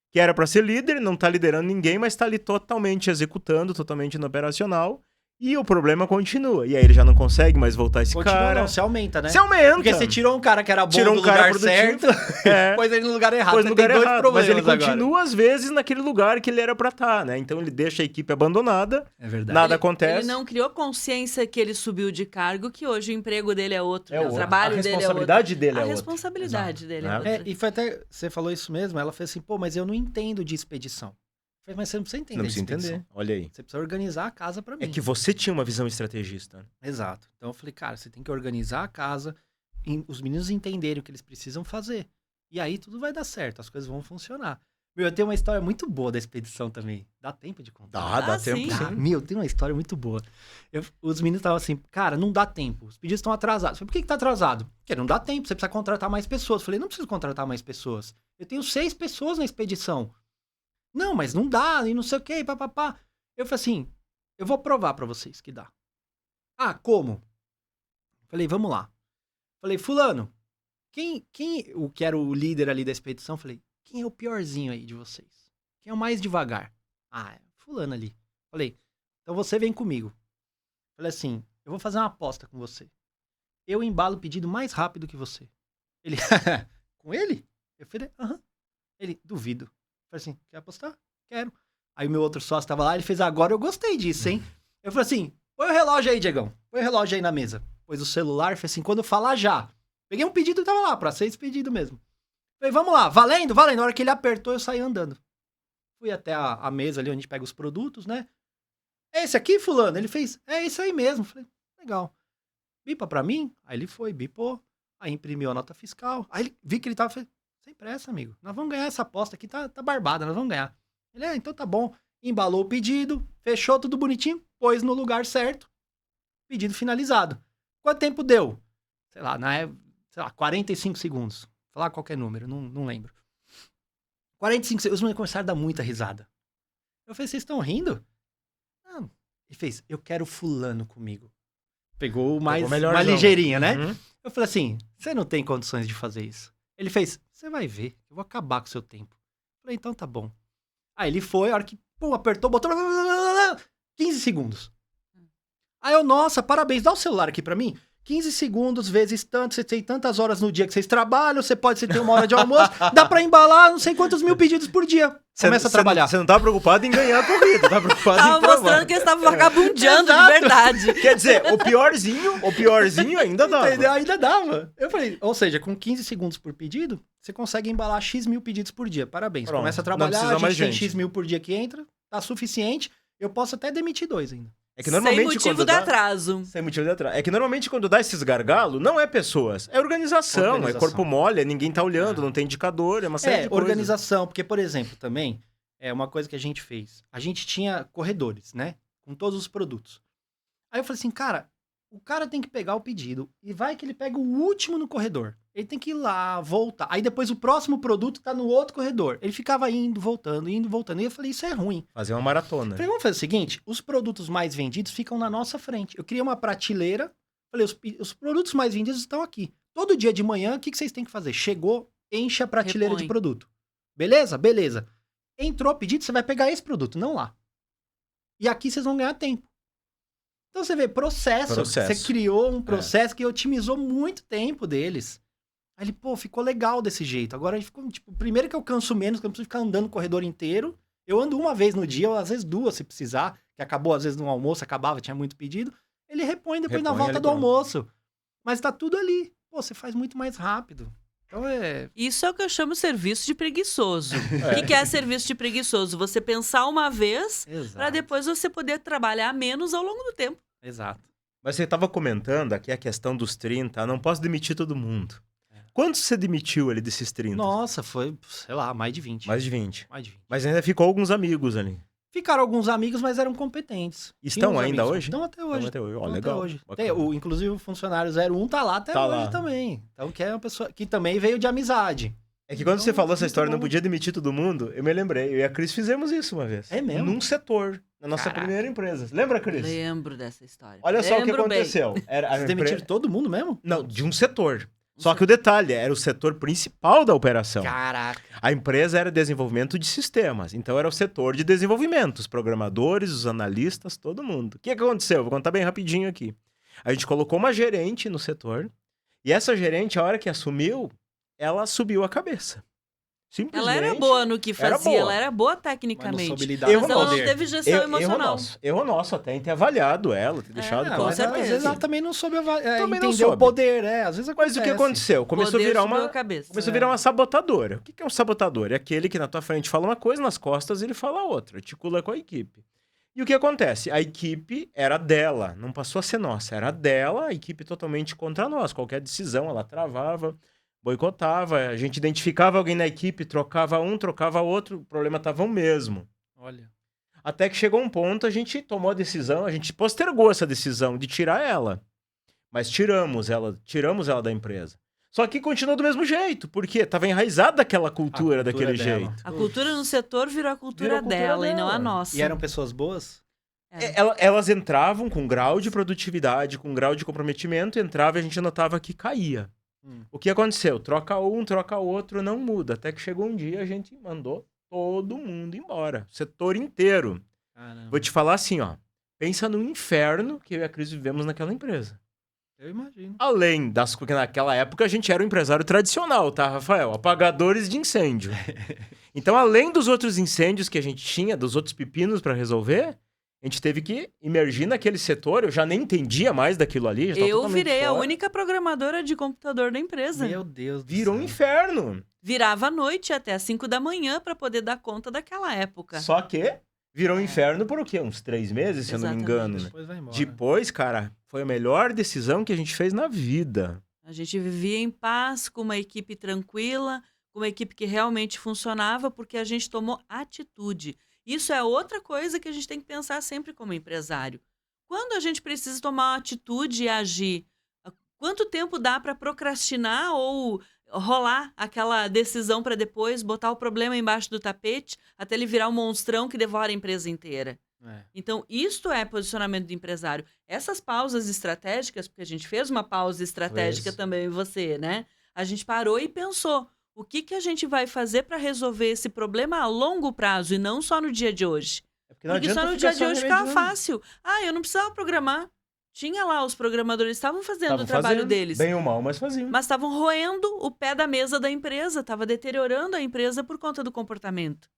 que era para ser líder, não tá liderando ninguém, mas tá ali totalmente executando, totalmente no operacional. E o problema continua. E aí ele já não consegue mais voltar esse Continua, cara. não, você aumenta, né? Você aumenta. Porque você tirou um cara que era bom Tirou do um cara lugar certo, É. pôs ele no lugar errado. Pôs Você no tem lugar dois errado, problemas mas ele agora. continua, às vezes, naquele lugar que ele era pra estar, né? Então ele deixa a equipe abandonada, É verdade. nada acontece. Ele não criou consciência que ele subiu de cargo, que hoje o emprego dele é outro, É né? O outro. trabalho A dele é outro. responsabilidade dele é A outra. responsabilidade dele é Né? outra. E foi até, você falou isso mesmo, ela fez assim, pô, mas eu não entendo de expedição. Eu falei, mas você não precisa entender Não de precisa expedição. entender. Olha aí. Você precisa organizar a casa pra mim. É que você tinha uma visão estrategista. Exato. Então eu falei, cara, você tem que organizar a casa, os meninos entenderem o que eles precisam fazer. E aí tudo vai dar certo, as coisas vão funcionar. Meu, eu tenho uma história muito boa da expedição também. Dá tempo de contar? Dá Ah, tempo sim. sim. Meu, tem uma história muito boa. Os meninos estavam assim, cara, não dá tempo. Os pedidos estão atrasados. Eu falei, por que tá atrasado? Porque não dá tempo, você precisa contratar mais pessoas. Eu falei, não preciso contratar mais pessoas. Eu tenho 6 pessoas na expedição. Não, mas não dá, e não sei o que, papapá. Eu falei assim, eu vou provar pra vocês que dá. Como? Falei, vamos lá. Falei, fulano, o que era o líder ali da expedição, falei, quem é o piorzinho aí de vocês? Quem é o mais devagar? É fulano ali. Falei, então você vem comigo. Falei assim, eu vou fazer uma aposta com você. Eu embalo o pedido mais rápido que você. Ele, com ele? Eu falei, aham. Ele, duvido. Falei assim, quer apostar? Quero. Aí o meu outro sócio tava lá, ele fez, agora eu gostei disso, hein? Eu falei assim, põe o relógio aí, Diegão. Põe o relógio aí na mesa. Pôs o celular, falei assim, quando eu falar já. Peguei um pedido e tava lá, pra 6 pedidos mesmo. Falei, vamos lá, valendo, valendo. Na hora que ele apertou, eu saí andando. Fui até a mesa ali onde a gente pega os produtos, né? É esse aqui, fulano? Ele fez, é esse aí mesmo. Falei, legal. Bipa pra mim? Aí ele foi, bipou. Aí imprimiu a nota fiscal. Aí ele, vi que ele tava, falei, sem pressa, amigo. Nós vamos ganhar essa aposta aqui, tá barbada, nós vamos ganhar. Ele, então tá bom. Embalou o pedido, fechou tudo bonitinho, pôs no lugar certo. Pedido finalizado. Quanto tempo deu? Sei lá, 45 segundos. Vou falar qualquer número, não lembro. 45 segundos, os meninos começaram a dar muita risada. Eu falei, vocês estão rindo? Não. Ele fez, eu quero fulano comigo. Pegou mais ligeirinha, né? Uhum. Eu falei assim, você não tem condições de fazer isso. Ele fez, você vai ver, eu vou acabar com o seu tempo. Eu falei, então tá bom. Aí ele foi, a hora que, apertou, botou 15 segundos. Aí eu, nossa, parabéns, dá o celular aqui pra mim. 15 segundos vezes tanto, você tem tantas horas no dia que vocês trabalham, você ter 1 hora de almoço, dá pra embalar não sei quantos mil pedidos por dia. Começa a trabalhar. Você não tá preocupado em ganhar a corrida, tá preocupado Tava em provar. mostrando que eles estavam vagabundeando de Exato. verdade. Quer dizer, o piorzinho ainda dava. Entendeu? Ainda dava. Eu falei, ou seja, com 15 segundos por pedido, você consegue embalar X mil pedidos por dia. Parabéns. Pronto, Começa a não trabalhar, precisa a mais gente tem gente. X mil por dia que entra, tá suficiente. Eu posso até demitir 2 ainda. É que normalmente Sem motivo quando de dá... atraso. Sem motivo de atraso. É que normalmente quando dá esses gargalos, não é pessoas, é organização, é corpo mole, é ninguém tá olhando, não tem indicador, é uma série de coisas. Organização, porque, por exemplo, também, é uma coisa que a gente fez. A gente tinha corredores, né? Com todos os produtos. Aí eu falei assim, cara, o cara tem que pegar o pedido e vai que ele pega o último no corredor. Ele tem que ir lá, voltar. Aí depois o próximo produto tá no outro corredor. Ele ficava indo, voltando. E eu falei, isso é ruim. Fazer uma maratona. Eu falei, vamos fazer o seguinte, os produtos mais vendidos ficam na nossa frente. Eu criei uma prateleira, falei, os produtos mais vendidos estão aqui. Todo dia de manhã, o que vocês têm que fazer? Chegou, enche a prateleira de produto. Beleza? Beleza. Entrou o pedido, você vai pegar esse produto, não lá. E aqui vocês vão ganhar tempo. Então você vê, processo. Você criou um processo que otimizou muito tempo deles. Aí ele, ficou legal desse jeito. Agora, ficou, primeiro que eu canso menos, que eu não preciso ficar andando o corredor inteiro. Eu ando uma vez no dia, ou às vezes 2, se precisar. Que acabou, às vezes, no almoço, acabava, tinha muito pedido. Ele repõe depois na volta do almoço. Mas tá tudo ali. Você faz muito mais rápido. Então é... Isso é o que eu chamo serviço de preguiçoso. O que é serviço de preguiçoso? Você pensar uma vez para Exato. depois você poder trabalhar menos ao longo do tempo. Exato. Mas você estava comentando aqui a questão dos 30, não posso demitir todo mundo. Quantos você demitiu ali desses 30? Nossa, foi, sei lá, mais de 20. Mais de 20. Mais de 20. Mas ainda ficou alguns amigos ali. Ficaram alguns amigos, mas eram competentes. Estão Tinha uns ainda amigos, hoje? Estão até hoje. Estão até hoje. Ó, Estão legal. Até hoje. Bacana. Inclusive o funcionário 01 tá lá até Tá hoje lá. também. Então que é uma pessoa que também veio de amizade. É que quando Então, você falou essa muito história, bom. não podia demitir todo mundo, eu me lembrei. Eu e a Cris fizemos isso uma vez. É mesmo? Num setor, na nossa Caraca. primeira empresa. Lembra, Cris? Lembro dessa história. Olha só o que Lembro bem. aconteceu. Era a Vocês demitiram todo mundo mesmo? Não, de um setor. Só que o detalhe, era o setor principal da operação. Caraca. A empresa era desenvolvimento de sistemas, então era o setor de desenvolvimento, os programadores, os analistas, todo mundo. O que aconteceu? Vou contar bem rapidinho aqui. A gente colocou uma gerente no setor, e essa gerente, a hora que assumiu, ela subiu a cabeça. Simplesmente. Ela era boa no que era fazia, boa. ela era boa Mas não tecnicamente. soube lidar Erro Mas com ela o não poder. teve gestão emocional. Erro nosso até em ter avaliado ela, ter deixado É, com mas claro. às certeza. vezes ela também não soube Também não entender o soube. poder, Às vezes Mas acontece. o que aconteceu? Começou a Poder virar subiu uma... a cabeça. Começou a virar uma sabotadora. O que é um sabotador? É aquele que na tua frente fala uma coisa, nas costas ele fala outra, articula com a equipe. E o que acontece? A equipe era dela, não passou a ser nossa, era dela, a equipe totalmente contra nós. Qualquer decisão ela travava, boicotava, a gente identificava alguém na equipe, trocava um, trocava outro, o problema estava o mesmo. Olha. Até que chegou um ponto, a gente tomou a decisão, a gente postergou essa decisão de tirar ela. Mas tiramos ela da empresa. Só que continuou do mesmo jeito, porque estava enraizada aquela cultura cultura daquele dela. jeito. A cultura no setor virou a cultura, Virou a cultura dela, e não a dela. nossa. E eram pessoas boas? Elas entravam com grau de produtividade, com grau de comprometimento, entrava e a gente notava que caía. O que aconteceu? Troca um, troca outro, não muda. Até que chegou um dia, a gente mandou todo mundo embora. O setor inteiro. Caramba. Vou te falar assim, ó. Pensa no inferno que eu e a Cris vivemos naquela empresa. Eu imagino. Além das... Porque naquela época a gente era um empresário tradicional, tá, Rafael? Apagadores de incêndio. Então, além dos outros incêndios que a gente tinha, dos outros pepinos para resolver, a gente teve que imergir naquele setor. Eu já nem entendia mais daquilo ali. Já tava Eu totalmente virei a fora. única programadora de computador da empresa. Meu Deus do Virou um céu. inferno. Virava à noite até às 5 da manhã para poder dar conta daquela época. Só que virou um inferno por o quê? Uns 3 meses, se eu não me Exatamente. engano. Né? Depois vai embora. Depois, cara, foi a melhor decisão que a gente fez na vida. A gente vivia em paz, com uma equipe tranquila, com uma equipe que realmente funcionava, porque a gente tomou atitude. Isso é outra coisa que a gente tem que pensar sempre como empresário. Quando a gente precisa tomar uma atitude e agir, quanto tempo dá para procrastinar ou rolar aquela decisão para depois botar o problema embaixo do tapete até ele virar um monstrão que devora a empresa inteira? É. Então, isto é posicionamento do empresário. Essas pausas estratégicas, porque a gente fez uma pausa estratégica Fez. também, você, né? A gente parou e pensou, o que a gente vai fazer para resolver esse problema a longo prazo e não só no dia de hoje? Porque não Porque adianta só no ficar dia de hoje ficava remediando. fácil. Ah, eu não precisava programar. Tinha lá, os programadores estavam fazendo Tavam o trabalho fazendo, deles. Bem ou mal, mas faziam. Mas estavam roendo o pé da mesa da empresa, estava deteriorando a empresa por conta do comportamento.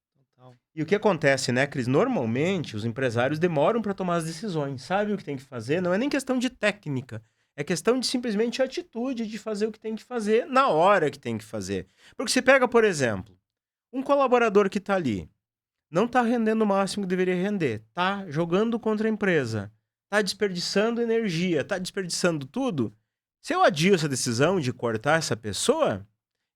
E o que acontece, né, Cris? Normalmente, os empresários demoram para tomar as decisões. Sabe o que tem que fazer? Não é nem questão de técnica. É questão de simplesmente atitude de fazer o que tem que fazer na hora que tem que fazer. Porque você pega, por exemplo, um colaborador que está ali, não está rendendo o máximo que deveria render, está jogando contra a empresa, está desperdiçando energia, está desperdiçando tudo. Se eu adio essa decisão de cortar essa pessoa,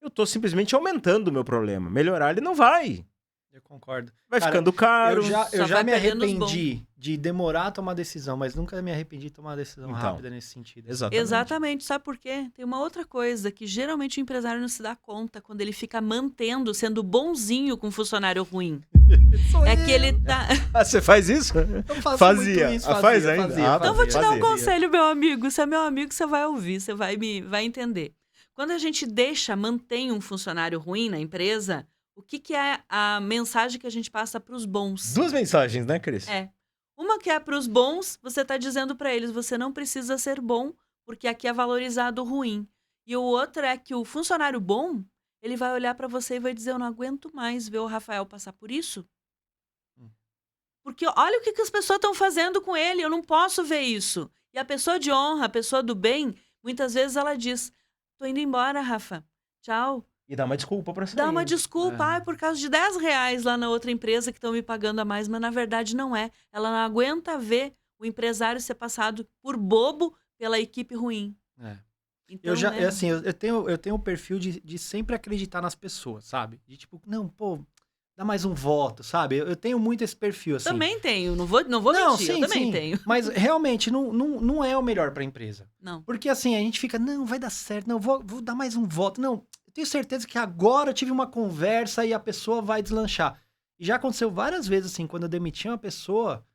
eu estou simplesmente aumentando o meu problema. Melhorar ele não vai. Eu concordo. Vai Cara, ficando caro. Eu Só já vai me perdendo os arrependi de demorar a tomar decisão, mas nunca me arrependi de tomar uma decisão Então, rápida nesse sentido. Exatamente. Exatamente, sabe por quê? Tem uma outra coisa que geralmente o empresário não se dá conta quando ele fica mantendo, sendo bonzinho com um funcionário ruim. É que ele tá. Ah, você faz isso? Eu faço Fazia. muito isso, Ah, faz ainda? Ah, Então, vou te dar um Fazia. conselho, meu amigo. Se é meu amigo, você vai ouvir, você vai entender. Quando a gente mantém um funcionário ruim na empresa, o que é a mensagem que a gente passa para os bons? 2 mensagens, né, Cris? É. Uma que é para os bons, você está dizendo para eles, você não precisa ser bom, porque aqui é valorizado o ruim. E o outro é que o funcionário bom, ele vai olhar para você e vai dizer, eu não aguento mais ver o Rafael passar por isso. Porque olha o que as pessoas estão fazendo com ele, eu não posso ver isso. E a pessoa de honra, a pessoa do bem, muitas vezes ela diz, tô indo embora, Rafa. Tchau. E dá uma desculpa pra sair. Dá uma desculpa, É. ai, por causa de R$10 lá na outra empresa que estão me pagando a mais, mas na verdade não é. Ela não aguenta ver o empresário ser passado por bobo pela equipe ruim. É. Então, Eu já, né, assim, eu tenho o perfil de sempre acreditar nas pessoas, sabe? De tipo, não, pô, dá mais um voto, sabe? Eu tenho muito esse perfil, assim. também tenho, não vou mentir, eu também tenho. Mas realmente não é o melhor pra empresa. Não. Porque assim, a gente fica, não, vai dar certo, não, vou dar mais um voto. Não, eu tenho certeza que agora eu tive uma conversa e a pessoa vai deslanchar. E já aconteceu várias vezes, assim, quando eu demiti uma pessoa,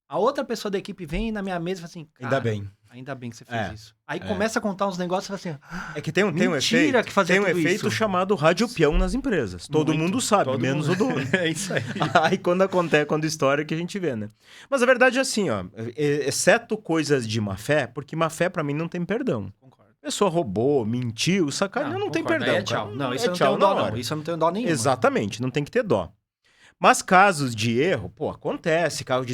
a outra pessoa da equipe vem na minha mesa e fala assim, Ainda "Cara, bem. ainda bem que você fez É, isso." Aí começa a contar uns negócios e fala assim, É que tem um Mentira efeito. que fazia Tem um tudo efeito isso. chamado rádio peão nas empresas. Todo Muito. mundo sabe, Todo menos mundo. o dono. é isso aí. Aí quando acontece, quando história que a gente vê, né? Mas a verdade é assim, ó, exceto coisas de má fé, porque má fé pra mim não tem perdão. Concordo. A pessoa roubou, mentiu, sacaneou, não tem concordo. perdão. Aí é tchau. cara. Não, isso É eu não tchau tenho na dó, não. hora. Isso eu não tenho dó nenhuma. Exatamente, não tem que ter dó. Mas casos de erro, pô, acontece. Casos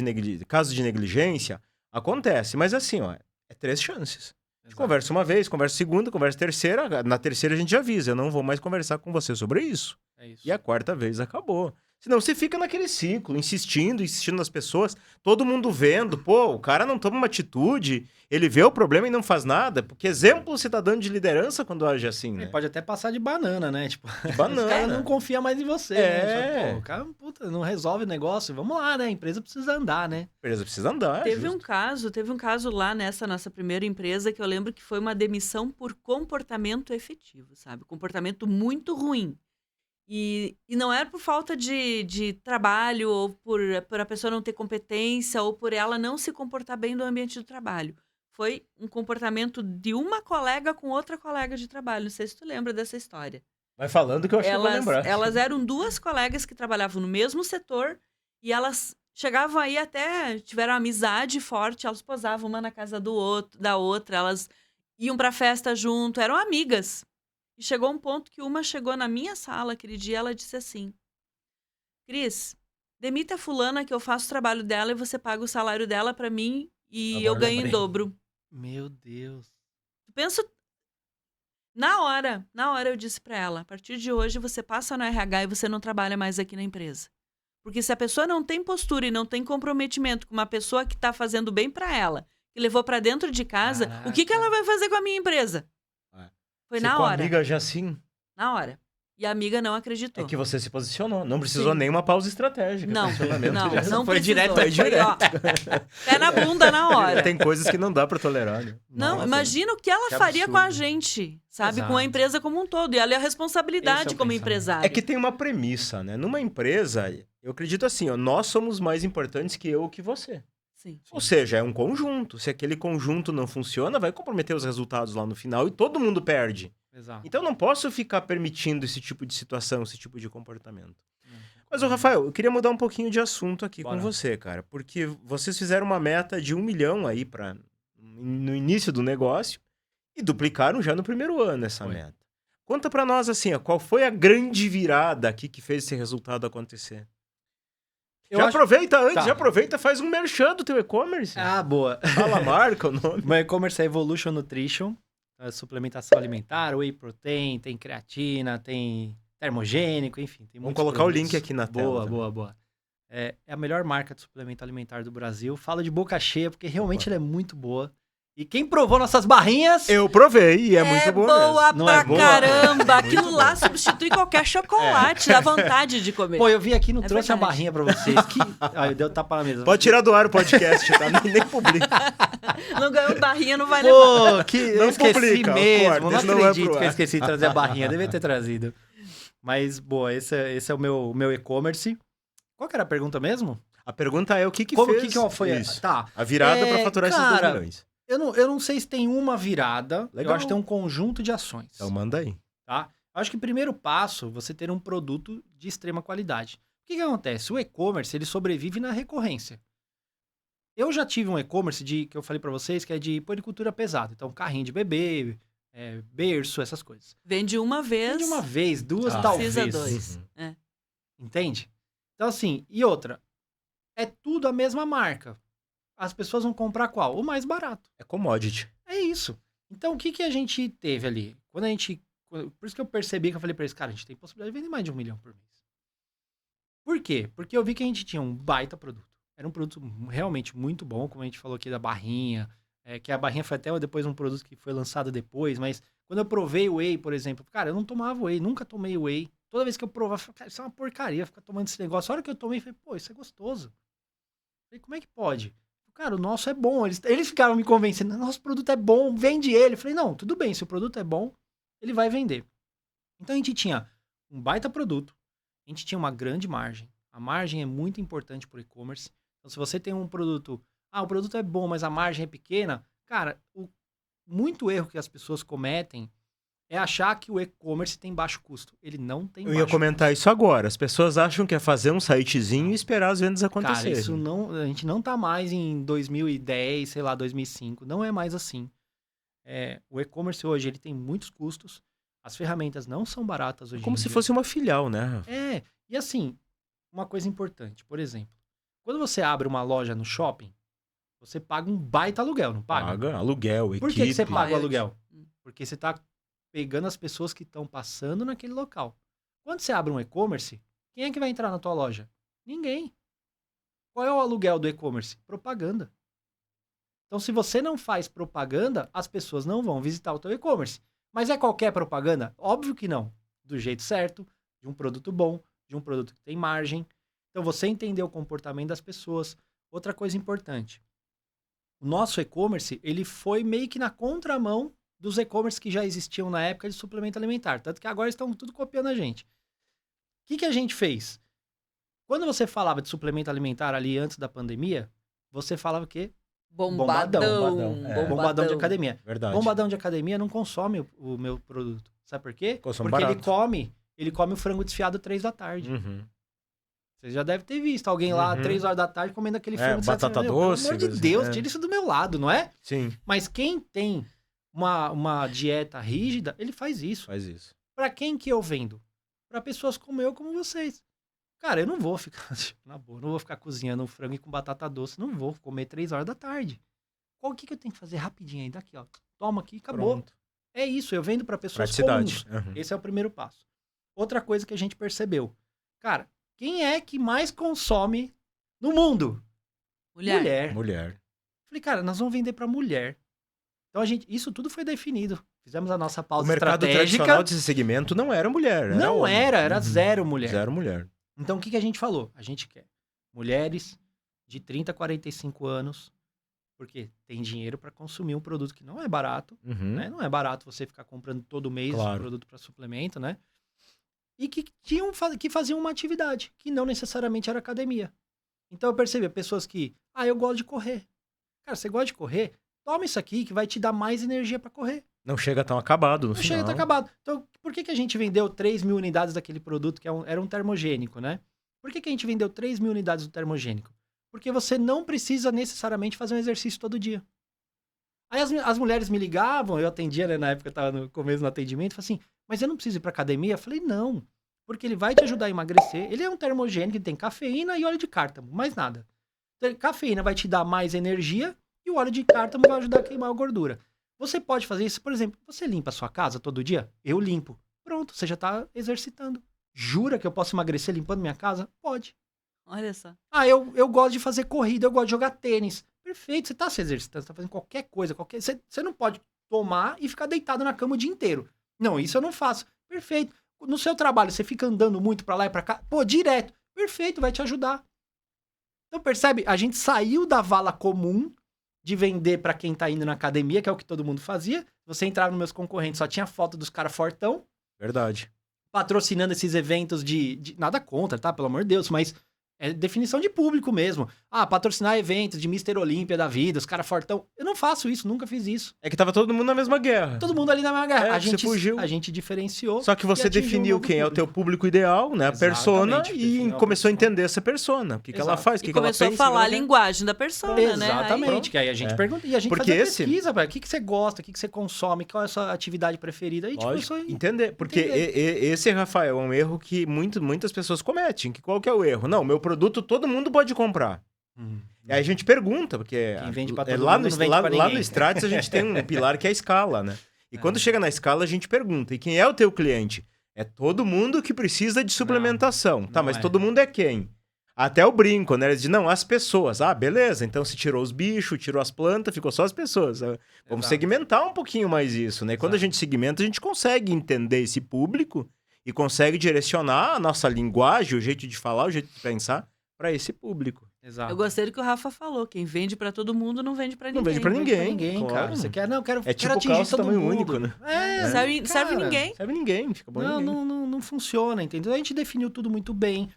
de negligência, acontece. Mas assim, ó, é 3 chances. A gente Exato. conversa uma vez, conversa segunda, conversa terceira. Na terceira a gente avisa, eu não vou mais conversar com você sobre isso. É isso. E a quarta vez acabou. Senão você fica naquele ciclo, insistindo nas pessoas, todo mundo vendo, pô, o cara não toma uma atitude, ele vê o problema e não faz nada. Porque exemplo você tá dando de liderança quando age assim, né? Ele pode até passar de banana, né? Tipo, De os caras não banana. confiam mais em você, É. né? Pô, o cara, puta, não resolve o negócio. Vamos lá, né? A empresa precisa andar, né? A empresa precisa andar, Teve justo. um caso lá nessa nossa primeira empresa que eu lembro que foi uma demissão por comportamento efetivo, sabe? Comportamento muito ruim. E não era por falta de trabalho, ou por a pessoa não ter competência, ou por ela não se comportar bem no ambiente do trabalho. Foi um comportamento de uma colega com outra colega de trabalho. Não sei se tu lembra dessa história. Vai falando que eu acho que eu vou lembrar. Elas eram 2 colegas que trabalhavam no mesmo setor e elas chegavam aí até, tiveram amizade forte, elas posavam uma na casa da outra, elas iam pra festa junto, eram amigas. E chegou um ponto que uma chegou na minha sala aquele dia, ela disse assim: Cris, demita a fulana que eu faço o trabalho dela e você paga o salário dela pra mim e Agora eu ganho em lembrei. dobro. Meu Deus. Tu pensa. Na hora eu disse pra ela: a partir de hoje você passa no RH e você não trabalha mais aqui na empresa. Porque se a pessoa não tem postura e não tem comprometimento com uma pessoa que tá fazendo bem pra ela, que levou pra dentro de casa, o que ela vai fazer com a minha empresa? É. Foi Se na com a hora. amiga já assim, Na hora. E a amiga não acreditou. é que você se posicionou. Não precisou Sim. nenhuma pausa estratégica. Não, Posicionamento não, já não foi precisou. direto, Foi, foi ó, pé na bunda na hora. Tem coisas que não dá pra tolerar, né? Não, Nossa, imagina o que ela que faria com a absurdo. gente, sabe? Exato. Com a empresa como um todo. E ela é a responsabilidade Esse é o como pensamento. empresária. É que tem uma premissa, né? Numa empresa, eu acredito assim, ó, nós somos mais importantes que eu ou que você. Sim. Ou seja, é um conjunto. Se aquele conjunto não funciona, vai comprometer os resultados lá no final e todo mundo perde. Exato. Então eu não posso ficar permitindo esse tipo de situação, esse tipo de comportamento. Mas, ô Rafael, eu queria mudar um pouquinho de assunto aqui Bora. com você, cara. Porque vocês fizeram uma meta de 1 milhão aí no início do negócio e duplicaram já no primeiro ano essa Foi. meta. Conta pra nós, assim, ó, qual foi a grande virada aqui que fez esse resultado acontecer? Eu já acho- aproveita antes, Tá. já aproveita, faz um merchan do teu e-commerce. Ah, boa. Fala a marca, o nome. Meu e-commerce é Evolution Nutrition, suplementação alimentar, whey protein, tem creatina, tem termogênico, enfim. Tem Vamos muitos colocar o produtos. link aqui na tela. Boa, também. boa, boa. É a melhor marca de suplemento alimentar do Brasil. Falo de boca cheia, porque realmente ela é muito boa. E quem provou nossas barrinhas... Eu provei e é muito boa boa mesmo. Não pra é boa? caramba. Aquilo lá substitui qualquer chocolate. Dá vontade de comer. Pô, eu vim aqui e não É trouxe a verdade. barrinha pra vocês. Aí deu tapa na mesa. Pode tirar do ar o podcast, tá? Nem publica. Não ganhou barrinha, não vai levar. Pô, que Não eu esqueci publica, mesmo. corta, Não esse não vai acredito pro que eu ar. esqueci de trazer a barrinha. Devia ter trazido. Mas, boa, esse é o meu e-commerce. Qual que era a pergunta mesmo? A pergunta é o que Como fez que foi? isso? Tá. A virada pra faturar esses 2 cara, milhões. Eu não sei se tem uma virada. Legal. Eu acho que tem um conjunto de ações. Então manda aí. Tá? Eu acho que o primeiro passo, você ter um produto de extrema qualidade. O que acontece? O e-commerce, ele sobrevive na recorrência. Eu já tive um e-commerce que eu falei pra vocês, que é de puericultura pesada. Então, carrinho de bebê, berço, essas coisas. Vende uma vez. De uma vez, duas, Ah, talvez. precisa 2. Uhum. É. Entende? Então, assim, e outra, é tudo a mesma marca. As pessoas vão comprar qual? O mais barato. É commodity. É isso. Então, o que a gente teve ali? Quando a gente Por isso que eu percebi que eu falei pra eles, cara, a gente tem possibilidade de vender mais de 1 milhão por mês. Por quê? Porque eu vi que a gente tinha um baita produto. Era um produto realmente muito bom, como a gente falou aqui da barrinha, que a barrinha foi até depois um produto que foi lançado depois, mas quando eu provei o whey, por exemplo, cara, eu não tomava whey, nunca tomei whey. Toda vez que eu provava, eu falei, cara, isso é uma porcaria, ficar tomando esse negócio. A hora que eu tomei, eu falei, pô, isso é gostoso. Eu falei, como é que pode? Cara, o nosso é bom. Eles ficaram me convencendo, nosso produto é bom, vende ele. Eu falei, não, tudo bem, se o produto é bom, ele vai vender. Então a gente tinha um baita produto, a gente tinha uma grande margem. A margem é muito importante para o e-commerce. Então se você tem um produto, o produto é bom, mas a margem é pequena, cara, muito erro que as pessoas cometem é achar que o e-commerce tem baixo custo. Ele não tem baixo custo. Eu ia comentar isso agora. As pessoas acham que é fazer um sitezinho e esperar as vendas acontecerem. Cara, isso não, a gente não tá mais em 2010, sei lá, 2005. Não é mais assim. O e-commerce hoje, ele tem muitos custos. As ferramentas não são baratas hoje em Como se dia. fosse uma filial, né? E assim, uma coisa importante, por exemplo, quando você abre uma loja no shopping, você paga um baita aluguel, não paga? Paga aluguel, equipe. Por que você paga o aluguel? Porque você tá pegando as pessoas que estão passando naquele local. Quando você abre um e-commerce, quem é que vai entrar na tua loja? Ninguém. Qual é o aluguel do e-commerce? Propaganda. Então, se você não faz propaganda, as pessoas não vão visitar o teu e-commerce. Mas é qualquer propaganda? Óbvio que não. Do jeito certo, de um produto bom, de um produto que tem margem. Então, você entender o comportamento das pessoas. Outra coisa importante. O nosso e-commerce, ele foi meio que na contramão dos e-commerce que já existiam na época de suplemento alimentar. Tanto que agora estão tudo copiando a gente. O que a gente fez? Quando você falava de suplemento alimentar ali antes da pandemia, você falava o quê? Bombadão de academia. Verdade. Bombadão de academia não consome o meu produto. Sabe por quê? Consome Porque barato. ele come o frango desfiado 3 da tarde. Uhum. Você já deve ter visto alguém lá 3 horas da tarde comendo aquele frango desfiado. Batata doce. Pelo amor de Deus, tira isso do meu lado, não é? Sim. Mas quem tem uma dieta rígida, ele faz isso. Faz isso. Pra quem que eu vendo? Pra pessoas como eu, como vocês. Cara, eu não vou ficar, na boa, não vou ficar cozinhando um frango com batata doce, não vou comer 3 horas da tarde. O que eu tenho que fazer rapidinho aí? Daqui, ó. Toma aqui, acabou. Pronto. É isso, eu vendo pra pessoas Praticidade. comuns. Uhum. Esse é o primeiro passo. Outra coisa que a gente percebeu. Cara, quem é que mais consome no mundo? Mulher. Falei, cara, nós vamos vender pra mulher. Então, isso tudo foi definido. Fizemos a nossa pauta O mercado estratégica. tradicional desse segmento não era mulher. Não homem. era zero mulher. Zero mulher. Então, o que a gente falou? A gente quer mulheres de 30 a 45 anos, porque tem dinheiro para consumir um produto que não é barato, Uhum. né? Não é barato você ficar comprando todo mês um produto para suplemento, né? E que faziam uma atividade, que não necessariamente era academia. Então, eu percebi pessoas que, eu gosto de correr. Cara, você gosta de correr? Toma isso aqui que vai te dar mais energia para correr. Não chega tão acabado no final. Não final. chega tão acabado. Então, por que a gente vendeu 3 mil unidades daquele produto que era um termogênico, né? Por que a gente vendeu 3 mil unidades do termogênico? Porque você não precisa necessariamente fazer um exercício todo dia. Aí as mulheres me ligavam, eu atendia, né? Na época eu estava no começo do atendimento, falei assim, mas eu não preciso ir para academia? Eu falei, não. Porque ele vai te ajudar a emagrecer. Ele é um termogênico, ele tem cafeína e óleo de cártamo, mais nada. Então, cafeína vai te dar mais energia e o óleo de cártamo vai ajudar a queimar a gordura. Você pode fazer isso, por exemplo, você limpa a sua casa todo dia? Eu limpo. Pronto, você já está exercitando. Jura que eu posso emagrecer limpando minha casa? Pode. Olha só. Eu gosto de fazer corrida, eu gosto de jogar tênis. Perfeito, você está se exercitando, você está fazendo qualquer coisa. Você não pode tomar e ficar deitado na cama o dia inteiro. Não, isso eu não faço. Perfeito. No seu trabalho, você fica andando muito para lá e para cá? Pô, direto. Perfeito, vai te ajudar. Então, percebe? A gente saiu da vala comum de vender pra quem tá indo na academia, que é o que todo mundo fazia. Você entrava nos meus concorrentes, só tinha foto dos caras fortão. Verdade. Patrocinando esses eventos de... Nada contra, tá? Pelo amor de Deus, mas é definição de público mesmo. Patrocinar eventos de Mr. Olímpia da vida, os caras fortão. Eu não faço isso, nunca fiz isso. É que tava todo mundo na mesma guerra. Todo mundo ali na mesma guerra. Você fugiu. A gente diferenciou. Só que você definiu quem é o teu público ideal, né? A persona, e começou a entender essa persona. O que ela faz, o que ela pensa. Começou a falar a linguagem da persona, Exatamente, né? Que aí a gente pergunta. E a gente porque faz a pesquisa, o que você gosta, o que você consome, qual é a sua atividade preferida. Aí, Lógico, entender. Porque esse, Rafael, é um erro que muitas pessoas cometem. Qual que é o erro? Não, meu produto todo mundo pode comprar. E aí a gente pergunta, porque quem vende pra lá todo mundo não vende pra lá ninguém. no Stratis a gente tem um pilar que é a escala, né? E quando chega na escala, a gente pergunta, e quem é o teu cliente? É todo mundo que precisa de suplementação. Tá, não mas é. todo mundo é quem? Até o brinco, né? Eles dizem, não, as pessoas. Ah, beleza, então se tirou os bichos, tirou as plantas, ficou só as pessoas. Vamos Exato. segmentar um pouquinho mais isso, né? Quando a Exato. gente segmenta, a gente consegue entender esse público e consegue direcionar a nossa linguagem, o jeito de falar, o jeito de pensar para esse público. Exato. Eu gostei do que o Rafa falou. Quem vende pra todo mundo não vende pra ninguém. Não vende pra Não vende pra ninguém, ninguém, claro. cara. Você quer, não, quero, É quero tipo atingir calça todo tamanho mundo. único, né? Serve cara, ninguém. Serve ninguém, fica bom Não, ninguém. não funciona, entendeu? A gente definiu tudo muito bem.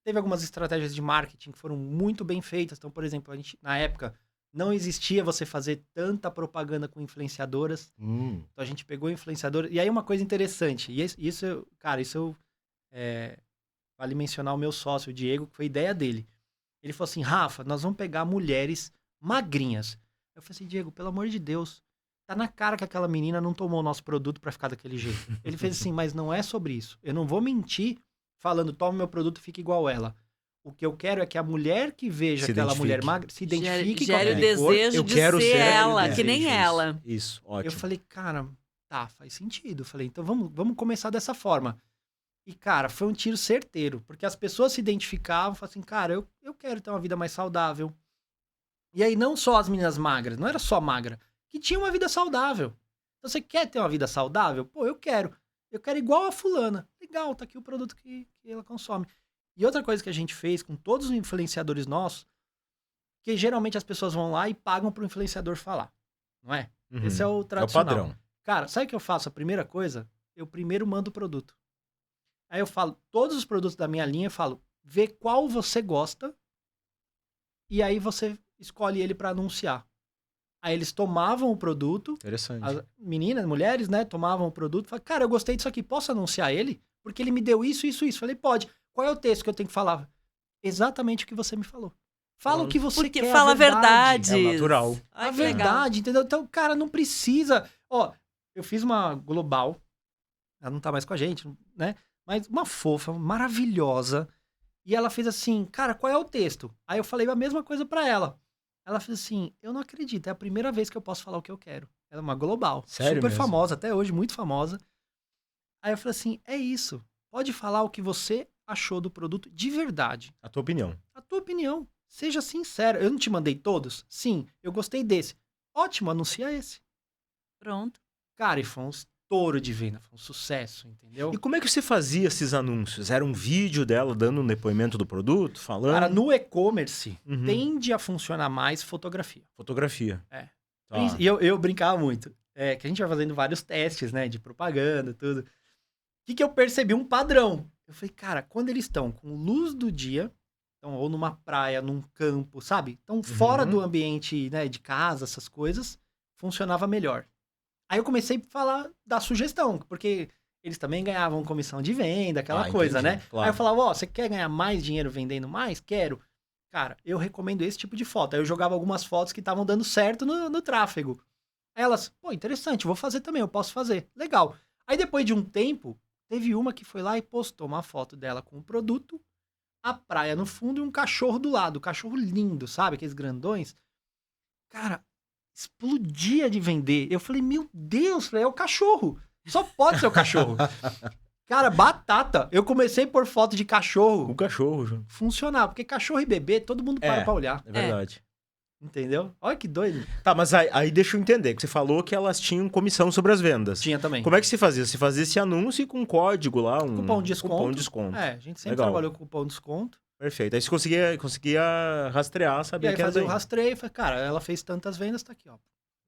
Teve algumas estratégias de marketing que foram muito bem feitas. Então, por exemplo, a gente, na época, não existia você fazer tanta propaganda com influenciadoras. Então, a gente pegou influenciador. E aí, uma coisa interessante. E isso, cara, vale mencionar o meu sócio, o Diego, que foi ideia dele. Ele falou assim, Rafa, nós vamos pegar mulheres magrinhas. Eu falei assim, Diego, pelo amor de Deus, tá na cara que aquela menina não tomou o nosso produto pra ficar daquele jeito. Ele fez assim, mas não é sobre isso. Eu não vou mentir falando, toma meu produto e fica igual ela. O que eu quero é que a mulher que veja Se aquela identifique. mulher magra se identifique Gere o com aquele corpo. desejo eu de quero ser ser ela, ele, que nem desejo, ela. Isso, ótimo. Eu falei, cara, tá, faz sentido. Eu falei, então vamos começar dessa forma. E, cara, foi um tiro certeiro, porque as pessoas se identificavam, falavam assim, cara, eu quero ter uma vida mais saudável. E aí, não só as meninas magras, não era só magra, que tinha uma vida saudável. Então, você quer ter uma vida saudável? Pô, eu quero. Eu quero igual a fulana. Legal, tá aqui o produto que ela consome. E outra coisa que a gente fez com todos os influenciadores nossos, que geralmente as pessoas vão lá e pagam pro influenciador falar, não é? Uhum. Esse é o É o tradicional. padrão. Cara, sabe o que eu faço? A primeira coisa, eu primeiro mando o produto. Aí eu falo, todos os produtos da minha linha, eu falo, vê qual você gosta e aí você escolhe ele pra anunciar. Aí eles tomavam o produto, Interessante. as meninas, mulheres, né, tomavam o produto, falavam, cara, eu gostei disso aqui, posso anunciar ele? Porque ele me deu isso, isso, isso. Falei, pode. Qual é o texto que eu tenho que falar? Exatamente o que você me falou. Fala o que você Porque quer, fala a verdade. É natural. Ai, A que legal. verdade, entendeu? Então, cara, não precisa. Ó, eu fiz uma global, ela não tá mais com a gente, né? Mas uma fofa, maravilhosa. E ela fez assim, cara, qual é o texto? Aí eu falei a mesma coisa pra ela. Ela fez assim, eu não acredito, é a primeira vez que eu posso falar o que eu quero. Ela é uma global, Sério super mesmo? famosa, até hoje, muito famosa. Aí eu falei assim, é isso. Pode falar o que você achou do produto de verdade. A tua opinião. A tua opinião. Seja sincero. Eu não te mandei todos? Sim, eu gostei desse. Ótimo, anuncia esse. Pronto. Cara, e foi um estouro de venda, foi um sucesso, entendeu? E como é que você fazia esses anúncios? Era um vídeo dela dando um depoimento do produto, falando? Cara, no e-commerce, Uhum. tende a funcionar mais fotografia. Fotografia. É. Tá. E eu brincava muito. Que a gente vai fazendo vários testes, né? De propaganda, tudo. O que eu percebi? Um padrão. Eu falei, cara, quando eles estão com luz do dia, então, ou numa praia, num campo, sabe? Então, fora do ambiente, né, de casa, essas coisas, funcionava melhor. Aí eu comecei a falar da sugestão, porque eles também ganhavam comissão de venda, aquela coisa, entendi, né? claro. Aí eu falava, ó, você quer ganhar mais dinheiro vendendo mais? Quero. Cara, eu recomendo esse tipo de foto. Aí eu jogava algumas fotos que estavam dando certo no tráfego. Aí elas, pô, interessante, vou fazer também, eu posso fazer. Legal. Aí depois de um tempo, teve uma que foi lá e postou uma foto dela com o produto, a praia no fundo e um cachorro do lado. Cachorro lindo, sabe? Aqueles grandões. Cara, explodia de vender. Eu falei, meu Deus, é o cachorro. Só pode ser o cachorro. Cara, batata. Eu comecei por foto de cachorro. O cachorro, João. Funcionava, porque cachorro e bebê, todo mundo para pra olhar. É verdade. Entendeu? Olha que doido. Tá, mas aí deixa eu entender, que você falou que elas tinham comissão sobre as vendas. Tinha também. Como é que se fazia? Você fazia esse anúncio com um código lá, um Cupom de desconto. Cupom de desconto. É, a gente sempre Legal. trabalhou com cupom de desconto. Perfeito. Aí você conseguia rastrear, E saber aí que era fazia o daí. rastreio. Falei, cara, ela fez tantas vendas, tá aqui, ó.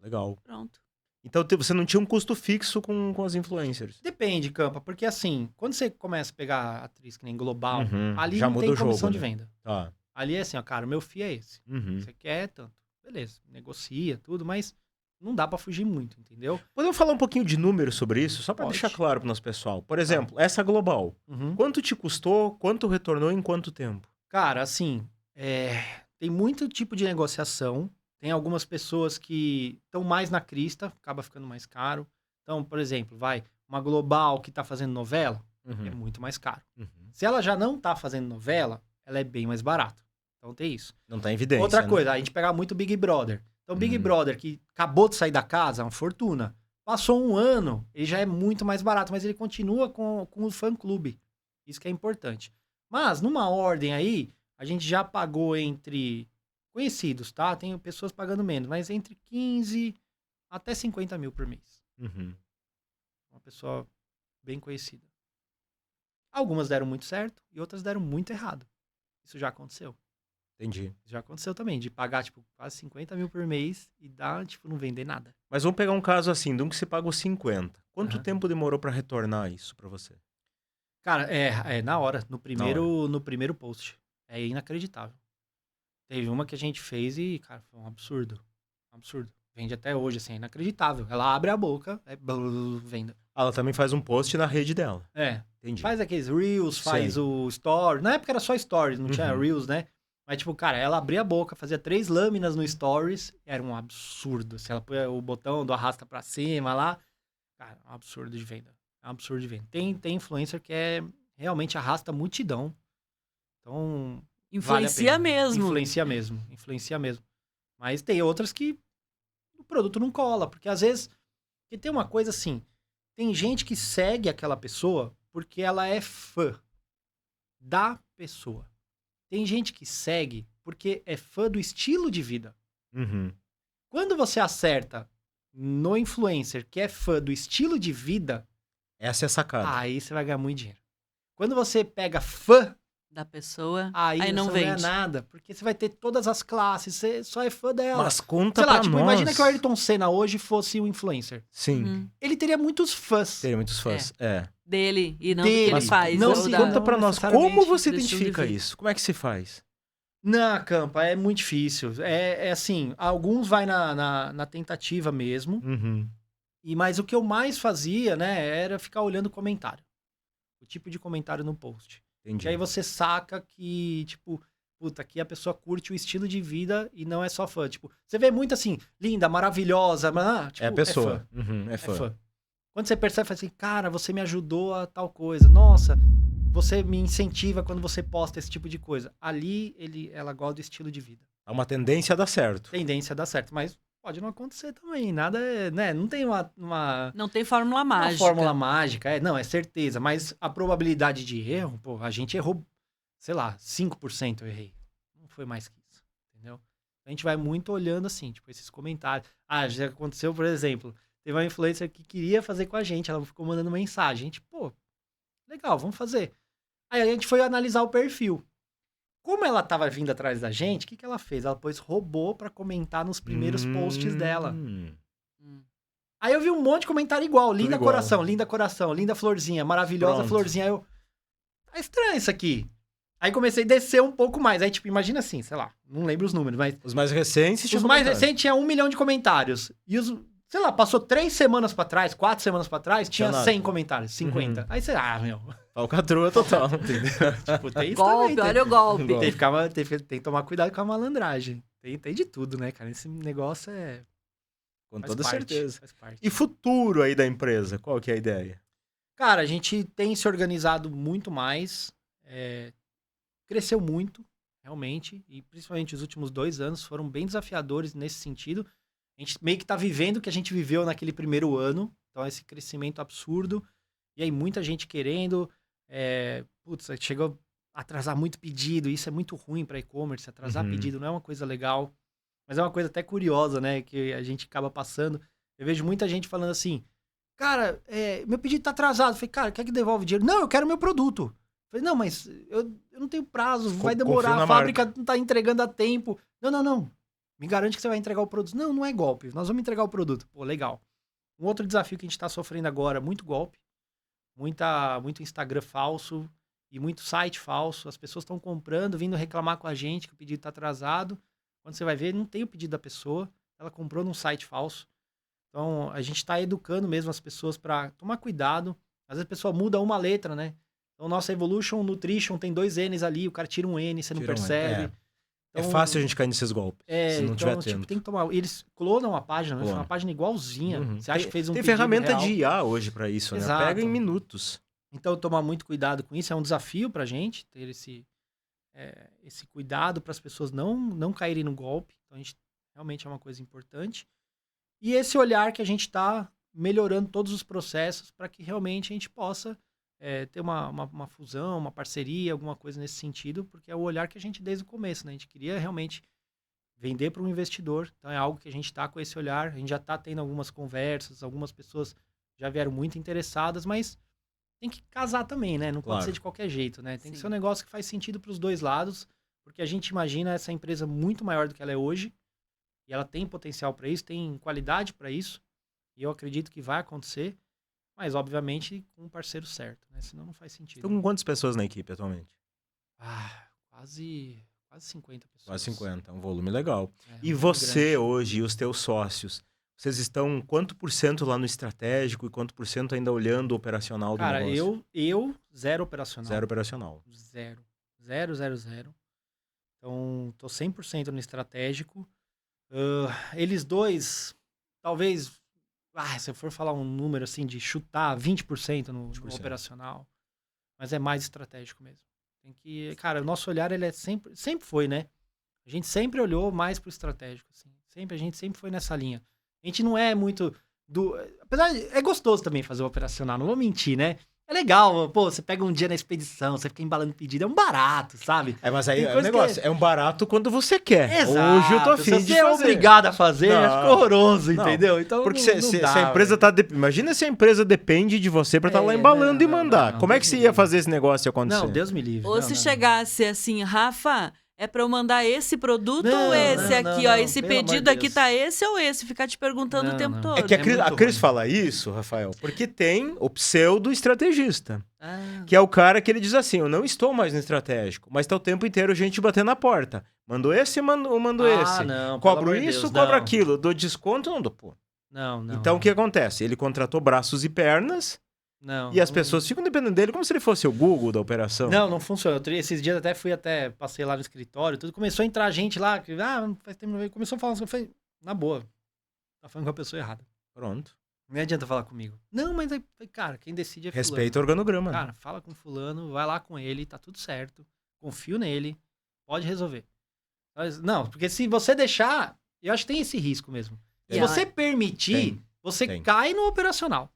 Legal. Pronto. Então você não tinha um custo fixo com as influencers. Depende, Campa, porque assim, quando você começa a pegar atriz que nem global, Uhum, ali já não muda tem o jogo, comissão né? de venda. Tá. Ali é assim, ó, cara, o meu FII é esse. Uhum. Você quer tanto. Beleza, negocia tudo, mas não dá pra fugir muito, entendeu? Podemos falar um pouquinho de números sobre isso, só para Pode. deixar claro pro nosso pessoal. Por exemplo, essa global. Uhum. Quanto te custou? Quanto retornou em quanto tempo? Cara, assim, tem muito tipo de negociação. Tem algumas pessoas que estão mais na crista, acaba ficando mais caro. Então, por exemplo, uma global que tá fazendo novela, é muito mais caro. Uhum. Se ela já não tá fazendo novela, ela é bem mais barata. Então tem isso. Não tá em evidência. Outra né? coisa, a gente pega muito Big Brother. Então, Big Brother, que acabou de sair da casa, é uma fortuna. Passou um ano, ele já é muito mais barato, mas ele continua com o fã-clube. Isso que é importante. Mas, numa ordem aí, a gente já pagou entre conhecidos, tá? Tem pessoas pagando menos, mas entre 15 até 50 mil por mês. Uhum. Uma pessoa bem conhecida. Algumas deram muito certo e outras deram muito errado. Isso já aconteceu. Entendi. Já aconteceu também, de pagar, tipo, quase 50 mil por mês e dar, tipo, não vender nada. Mas vamos pegar um caso assim, de um que você pagou 50. Quanto Aham. tempo demorou pra retornar isso pra você? Cara, é na hora, no primeiro post. É inacreditável. Teve uma que a gente fez e, cara, foi um absurdo. Um absurdo. Vende até hoje, assim, é inacreditável. Ela abre a boca, venda. Ela também faz um post na rede dela. É. Entendi. Faz aqueles Reels, faz Sei. o Story. Na época era só Stories, não tinha Uhum. Reels, né? Mas, tipo, cara, ela abria a boca, fazia 3 lâminas no Stories. Era um absurdo. Se ela põe o botão do arrasta pra cima lá, cara, é um absurdo de venda. É um absurdo de venda. Tem influencer que realmente arrasta multidão. Então, Influencia vale a pena. mesmo. Influencia mesmo. Mas tem outras que o produto não cola, porque às vezes, porque tem uma coisa assim, tem gente que segue aquela pessoa porque ela é fã da pessoa. Tem gente que segue porque é fã do estilo de vida. Uhum. Quando você acerta no influencer que é fã do estilo de vida, Essa é a sacada. aí você vai ganhar muito dinheiro. Quando você pega fã, Da pessoa, aí aí você não não ganha vende. nada, porque você vai ter todas as classes, você só é fã dela. Mas conta Sei lá, pra tipo, nós. imagina que o Ayrton Senna hoje fosse um influencer. Sim, Uhum. Ele teria muitos fãs. teria muitos fãs. É. Dele, e não do Dele. que ele faz. Não ou se da- Conta pra nós, necessariamente como você do estilo de identifica vida. isso? Como é que se faz? Na Campa, é muito difícil. É assim, alguns vai na tentativa mesmo, Uhum. mas o que eu mais fazia, né, era ficar olhando o comentário. O tipo de comentário no post. Entendi. Que aí você saca que, tipo, puta, aqui a pessoa curte o estilo de vida e não é só fã. Tipo, você vê muito assim, linda, maravilhosa, mas, tipo, É a pessoa. fã. Uhum, é É fã. fã. Quando você percebe, fala assim, cara, você me ajudou a tal coisa. Nossa, você me incentiva quando você posta esse tipo de coisa. Ali, ela gosta do estilo de vida. Há uma tendência a dar certo. Tendência a dar certo, mas pode não acontecer também. Nada é, né? Não tem uma Não tem fórmula mágica. fórmula mágica. Não, é certeza. Mas a probabilidade de erro, pô, a gente errou, sei lá, 5% eu errei. Não foi mais que isso, entendeu? A gente vai muito olhando assim, tipo, esses comentários. Ah, já aconteceu, por exemplo, teve uma influencer que queria fazer com a gente, ela ficou mandando mensagem. A gente, pô, legal, vamos fazer. Aí a gente foi analisar o perfil. Como ela tava vindo atrás da gente, o que ela fez? Ela pôs robô pra comentar nos primeiros posts dela. Hum. Aí eu vi um monte de comentário igual. Linda igual. coração, linda florzinha, maravilhosa Pronto. florzinha. Aí eu, tá estranho isso aqui. Aí comecei a descer um pouco mais. Aí, tipo, imagina assim, sei lá, não lembro os números, mas Os mais recentes... os tinha mais comentário. recentes tinha 1 milhão de comentários. E os, sei lá, passou 3 semanas pra trás, 4 semanas pra trás, tinha Tinha nada. 100 comentários, 50. Uhum. Aí você, meu, Falcatrua total. Entendeu? tipo, tem isso Golpe, também. olha o golpe. Golpe. Tem que tomar cuidado com a malandragem. Tem de tudo, né, cara? Esse negócio Com faz toda parte, certeza. faz parte. E futuro aí da empresa? Qual que é a ideia? Cara, a gente tem se organizado muito mais, cresceu muito, realmente, e principalmente os últimos 2 anos foram bem desafiadores nesse sentido. A gente meio que tá vivendo o que a gente viveu naquele primeiro ano, então esse crescimento absurdo, e aí muita gente querendo, chegou a atrasar muito pedido, isso é muito ruim para e-commerce, atrasar Uhum. pedido não é uma coisa legal, mas é uma coisa até curiosa, né, que a gente acaba passando. Eu vejo muita gente falando assim, cara, meu pedido tá atrasado. Eu falei, cara, quer que devolve o dinheiro? Não, eu quero meu produto. Eu falei, não, mas eu não tenho prazo, vai Confio demorar, na a fábrica não tá entregando a tempo. Não. Me garante que você vai entregar o produto. Não, não é golpe, nós vamos entregar o produto. Pô, legal. Um outro desafio que a gente tá sofrendo agora, muito golpe, muito Instagram falso e muito site falso. As pessoas estão comprando, vindo reclamar com a gente que o pedido tá atrasado. Quando você vai ver, não tem o pedido da pessoa, ela comprou num site falso. Então, a gente está educando mesmo as pessoas para tomar cuidado. Às vezes a pessoa muda uma letra, né? Então, nossa Evolution Nutrition tem 2 N's ali, o cara tira um N, você não Tira um N, percebe. É Então, fácil a gente cair nesses golpes, se não tiver então, atento. tipo, tem que tomar... Eles clonam a página, né? Clonam. Uma página igualzinha. Uhum. Você acha que fez um Tem pedido ferramenta real. de IA hoje pra isso, né? Exato. Pega em minutos. Então, tomar muito cuidado com isso. É um desafio pra gente ter esse cuidado para as pessoas não caírem no golpe. Então, a gente realmente é uma coisa importante. E esse olhar que a gente tá melhorando todos os processos para que realmente a gente possa ter uma fusão, uma parceria, alguma coisa nesse sentido, porque é o olhar que a gente desde o começo, né? A gente queria realmente vender para um investidor, então é algo que a gente está com esse olhar, a gente já está tendo algumas conversas, algumas pessoas já vieram muito interessadas, mas tem que casar também, né? Não pode Claro. ser de qualquer jeito, né? Tem que Sim. ser um negócio que faz sentido para os dois lados, porque a gente imagina essa empresa muito maior do que ela é hoje, e ela tem potencial para isso, tem qualidade para isso, e eu acredito que vai acontecer, mas obviamente com um parceiro certo, né? Senão não faz sentido. Estão com quantas pessoas na equipe atualmente? Quase 50 pessoas. Quase 50, um volume legal. E muito você grande. hoje e os teus sócios, vocês estão quanto por cento lá no estratégico e quanto por cento ainda olhando o operacional do Cara, negócio? eu zero operacional. Zero operacional. Zero. Então, tô 100% no estratégico. Eles dois, talvez, se eu for falar um número assim de chutar, 20% no 20%. operacional. Mas é mais estratégico mesmo. Tem que, cara, o nosso olhar ele é sempre foi, né? A gente sempre olhou mais pro estratégico, assim. A gente sempre foi nessa linha. A gente não é muito apesar de, é gostoso também fazer o operacional, não vou mentir, né? É legal, pô, você pega um dia na expedição, você fica embalando pedido, é um barato, sabe? Mas aí Tem é o coisa que negócio, é um barato quando você quer. Exato. Hoje eu tô afim Se de você é fazer. obrigado a fazer, Não, fica horroroso, não. entendeu? Então Porque não se dá, a empresa velho. tá... Imagina se a empresa depende de você pra estar lá É, embalando e não, mandar. não, Como é Deus que você me ia livre. fazer esse negócio acontecer? Não, Deus me livre. Ou Não, se não. chegasse assim, Rafa, é pra eu mandar esse produto Não, ou esse não, aqui, não, ó? não, Esse pelo amor pedido de aqui Deus. tá esse ou esse? Ficar te perguntando Não, o tempo não. todo. É que É a muito Cris ruim. fala isso, Rafael, porque tem o pseudo-estrategista. Ah, Que é o cara que ele diz assim, eu não estou mais no estratégico, mas tá o tempo inteiro gente batendo na porta. Mando esse, mando esse. não, pelo Cobro amor de isso, Deus, cobro não. aquilo. Dou desconto, não dou, pô. Não. Então o que acontece? Ele contratou braços e pernas Não. e as pessoas ficam dependendo dele como se ele fosse o Google da operação. Não funciona. Esses dias passei lá no escritório, tudo. Começou a entrar gente lá, que, faz tempo que não veio. Começou a falar assim, eu falei, na boa, tá falando com a pessoa errada. Pronto. Não adianta falar comigo. Não, mas aí, cara, quem decide é fulano. Respeita o organograma. né? Cara, fala com fulano, vai lá com ele, tá tudo certo. Confio nele, pode resolver. Não, porque se você deixar, eu acho que tem esse risco mesmo. Se E você permitir, Tem. você Tem. cai no operacional.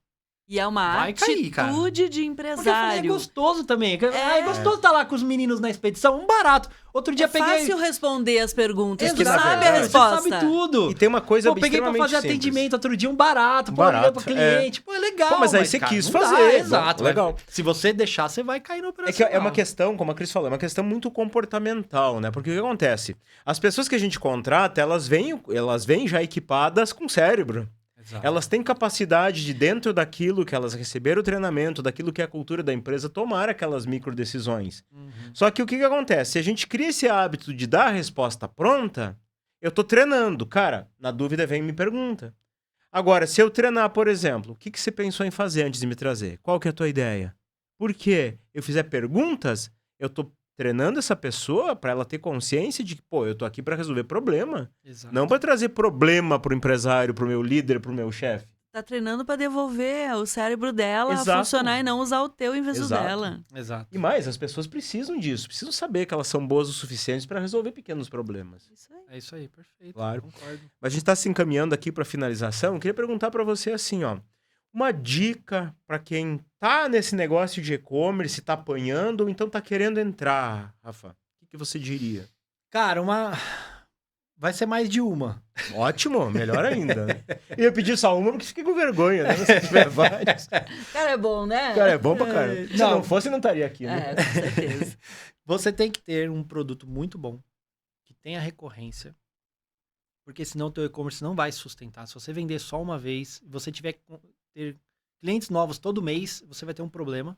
E é uma Vai cair, cara. atitude de Porque eu falei, é empresário. gostoso também. É gostoso estar lá com os meninos na expedição, um barato. Outro dia É peguei... fácil responder as perguntas, tu que, na sabe a verdade, resposta. Você sabe tudo. E tem uma coisa Pô, peguei pra extremamente fazer simples. atendimento outro dia, um barato. Um Pô, barato, pro cliente. Pô, é legal. Pô, mas aí você cara, quis não dá, fazer. exato. Legal. Se você deixar, você vai cair no É que operacional. é uma questão, como a Cris falou, é uma questão muito comportamental, né? Porque o que acontece? As pessoas que a gente contrata, elas vêm já equipadas com cérebro. Exato. Elas têm capacidade de, dentro daquilo que elas receberam o treinamento, daquilo que é a cultura da empresa, tomar aquelas micro decisões. Uhum. Só que o que acontece? Se a gente cria esse hábito de dar a resposta pronta, eu tô treinando. Cara, na dúvida vem e me pergunta. Agora, se eu treinar, por exemplo, o que você pensou em fazer antes de me trazer? Qual que é a tua ideia? Por quê? Eu fizer perguntas, eu tô treinando essa pessoa para ela ter consciência de que, pô, eu tô aqui para resolver problema. Exato. Não para trazer problema pro empresário, pro meu líder, pro meu chefe. Tá treinando pra devolver o cérebro dela Exato. a funcionar e não usar o teu em vez do Exato. dela. Exato. E mais, as pessoas precisam disso. Precisam saber que elas são boas o suficiente para resolver pequenos problemas. Isso aí. É isso aí, perfeito. Claro. Concordo. Mas a gente está se encaminhando aqui para finalização. Eu queria perguntar para você assim, ó. Uma dica para quem tá nesse negócio de e-commerce, tá apanhando ou então tá querendo entrar, Rafa. O que você diria? Cara, vai ser mais de uma. Ótimo, melhor ainda. Eu ia pedir só uma porque fiquei com vergonha, né? Se tiver vários. Cara, é bom, né? Cara, é bom pra caramba. Se Não. não fosse, não estaria aqui, né? É, com certeza. Você tem que ter um produto muito bom, que tenha recorrência, porque senão o teu e-commerce não vai se sustentar. Se você vender só uma vez, você tiver que ter clientes novos todo mês, você vai ter um problema,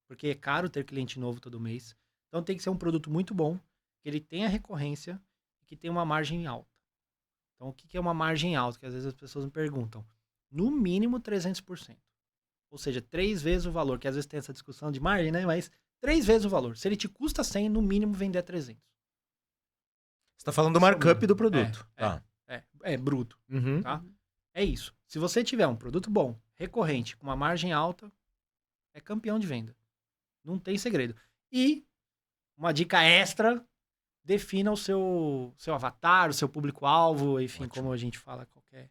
porque é caro ter cliente novo todo mês. Então tem que ser um produto muito bom, que ele tenha recorrência e que tenha uma margem alta. Então o que é uma margem alta? Que às vezes as pessoas me perguntam. No mínimo 300%. Ou seja, 3 vezes o valor, que às vezes tem essa discussão de margem, né? Mas 3 vezes o valor. Se ele te custa 100, no mínimo vender a 300. Você tá falando do markup do produto. Tá. É bruto, Uhum. tá? É isso. Se você tiver um produto bom, recorrente, com uma margem alta, é campeão de venda. Não tem segredo. E uma dica extra, defina o seu avatar, o seu público-alvo, enfim, Ótimo. como a gente fala, qualquer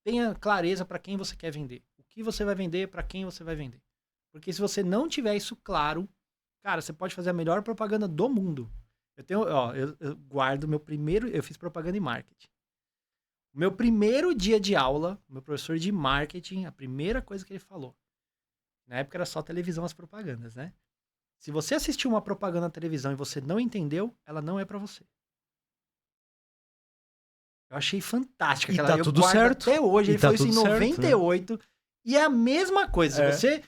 tenha clareza para quem você quer vender. O que você vai vender, para quem você vai vender. Porque se você não tiver isso claro, cara, você pode fazer a melhor propaganda do mundo. Eu guardo meu primeiro... Eu fiz propaganda em marketing. O meu primeiro dia de aula, meu professor de marketing, a primeira coisa que ele falou, na época era só televisão as propagandas, né? Se você assistiu uma propaganda na televisão e você não entendeu, ela não é pra você. Eu achei fantástica. E aquela, tá eu tudo guardo certo. até hoje. E Ele tá falou isso em tudo certo, 98. E é a mesma coisa. É. Se você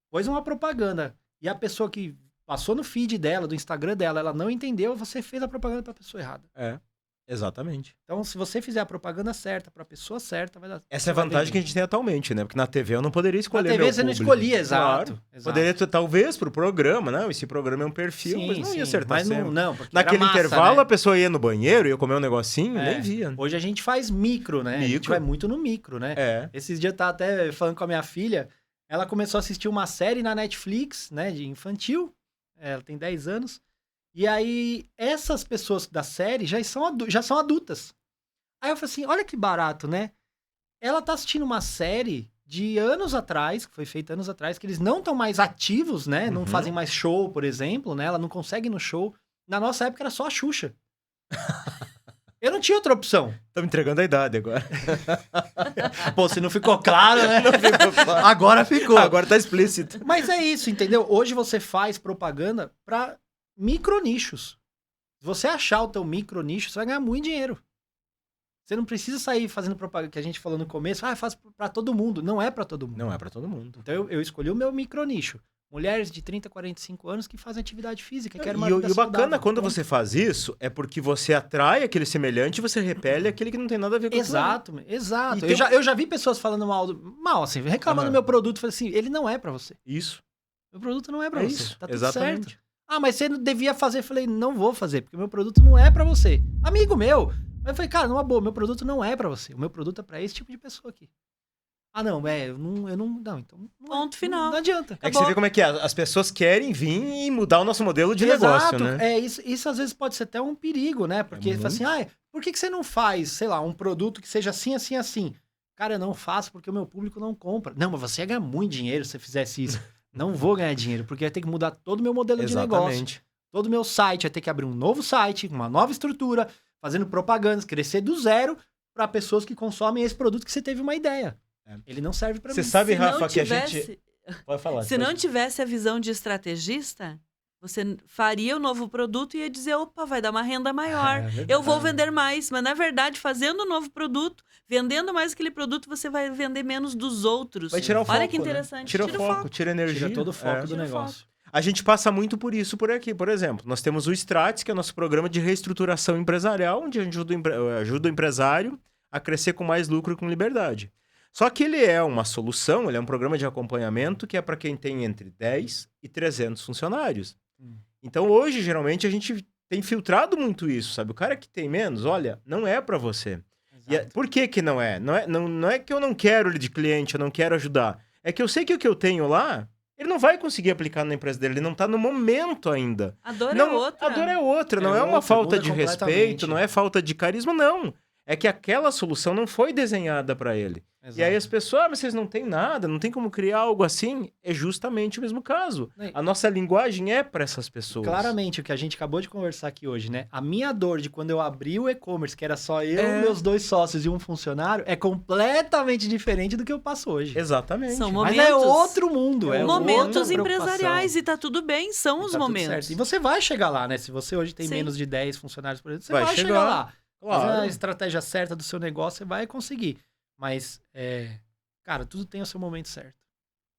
pôs uma propaganda e a pessoa que passou no feed dela, do Instagram dela, ela não entendeu, você fez a propaganda pra pessoa errada. É, exatamente. Então, se você fizer a propaganda certa pra pessoa certa, vai dar. Essa é a vantagem que a gente tem atualmente, né? Porque na TV eu não poderia escolher Na TV meu você não público. escolhia, exato. Claro. exato. Poderia ter, talvez, pro programa, não? Esse programa é um perfil, mas não ia acertar mas sempre. não, porque Naquele era massa, intervalo, né? a pessoa ia no banheiro, ia comer um negocinho, É. nem via. Hoje a gente faz micro, né? A gente Micro. vai muito no micro, né? É. Esses dias eu tava até falando com a minha filha, ela começou a assistir uma série na Netflix, né, de infantil, ela tem 10 anos, e aí essas pessoas da série já são adultas. Aí eu falei assim, olha que barato, né? Ela tá assistindo uma série de anos atrás, que foi feita anos atrás, que eles não estão mais ativos, né? Não Uhum. fazem mais show, por exemplo, né? Ela não consegue ir no show. Na nossa época era só a Xuxa. Eu não tinha outra opção. Estamos entregando a idade agora. Pô, se não ficou claro, né? Não ficou claro. Agora ficou. Agora tá explícito. Mas é isso, entendeu? Hoje você faz propaganda pra micronichos. Se você achar o teu micronicho, você vai ganhar muito dinheiro. Você não precisa sair fazendo propaganda, que a gente falou no começo, faz pra todo mundo. Não é pra todo mundo. Não é pra todo mundo. Então eu escolhi o meu micronicho. Mulheres de 30, 45 anos que fazem atividade física, querem uma E vida o bacana saudável. quando você faz isso é porque você atrai aquele semelhante e você repele aquele que não tem nada a ver com aquilo. Exato, exato. E tem Eu já vi pessoas falando mal assim, reclamando do meu produto. Falei assim, ele não é pra você. Isso. Meu produto não é pra É você. isso. Tá tudo Exatamente. certo. Ah, mas você não devia fazer. Eu falei, não vou fazer, porque meu produto não é pra você. Amigo meu. Eu falei, cara, numa boa, meu produto não é pra você. O meu produto é pra esse tipo de pessoa aqui. Ah, não, eu não, então... Ponto final. Não adianta, É que você vê como é que é. As pessoas querem vir e mudar o nosso modelo de Exato, negócio, né? isso às vezes pode ser até um perigo, né? Porque muito. fala assim, por que você não faz, sei lá, um produto que seja assim, assim, assim? Cara, eu não faço porque o meu público não compra. Não, mas você ia ganhar muito dinheiro se você fizesse isso. Não vou ganhar dinheiro, porque vai ter que mudar todo o meu modelo de negócio. Exatamente. Todo o meu site, vai ter que abrir um novo site, uma nova estrutura, fazendo propagandas, crescer do zero para pessoas que consomem esse produto que você teve uma ideia. É. Ele não serve para mim. Você sabe, Se não Rafa, que a tivesse- gente... Pode falar. Se não tivesse a visão de estrategista, você faria o novo produto e ia dizer, opa, vai dar uma renda maior. Eu vou vender mais. Mas, na verdade, fazendo um novo produto, vendendo mais aquele produto, você vai vender menos dos outros. Vai tirar o foco, Olha que né? interessante. Tira o foco, tira a energia. Tira todo o foco do Tira o negócio. A gente passa muito por isso por aqui. Por exemplo, nós temos o Strates, que é o nosso programa de reestruturação empresarial, onde a gente ajuda o empresário a crescer com mais lucro e com liberdade. Só que ele é uma solução, ele é um programa de acompanhamento que é para quem tem entre 10 e 300 funcionários. Então, hoje, geralmente, a gente tem filtrado muito isso, sabe? O cara que tem menos, olha, não é para você. Por que que não é? Não é que eu não quero ele de cliente, eu não quero ajudar. É que eu sei que o que eu tenho lá, ele não vai conseguir aplicar na empresa dele, ele não tá no momento ainda. A dor Não, é outra. A dor é outra, não é uma outra, falta muda de completamente. respeito, não é falta de carisma, não. É que aquela solução não foi desenhada para ele. E aí as pessoas, mas vocês não têm nada, não tem como criar algo assim. É justamente o mesmo caso. A nossa linguagem é para essas pessoas. Claramente, o que a gente acabou de conversar aqui hoje, né? A minha dor de quando eu abri o e-commerce, que era só eu, meus 2 sócios e um funcionário, é completamente diferente do que eu passo hoje. Exatamente. São Mas momentos. é outro mundo. É Momentos outra empresariais e tá tudo bem, são preocupação. os Tá tudo momentos. certo. E você vai chegar lá, né? Se você hoje tem Sim. menos de 10 funcionários por exemplo, você Vai vai chegar chegar. lá. Claro. Fazer a estratégia certa do seu negócio, você vai conseguir. Mas, cara, tudo tem o seu momento certo.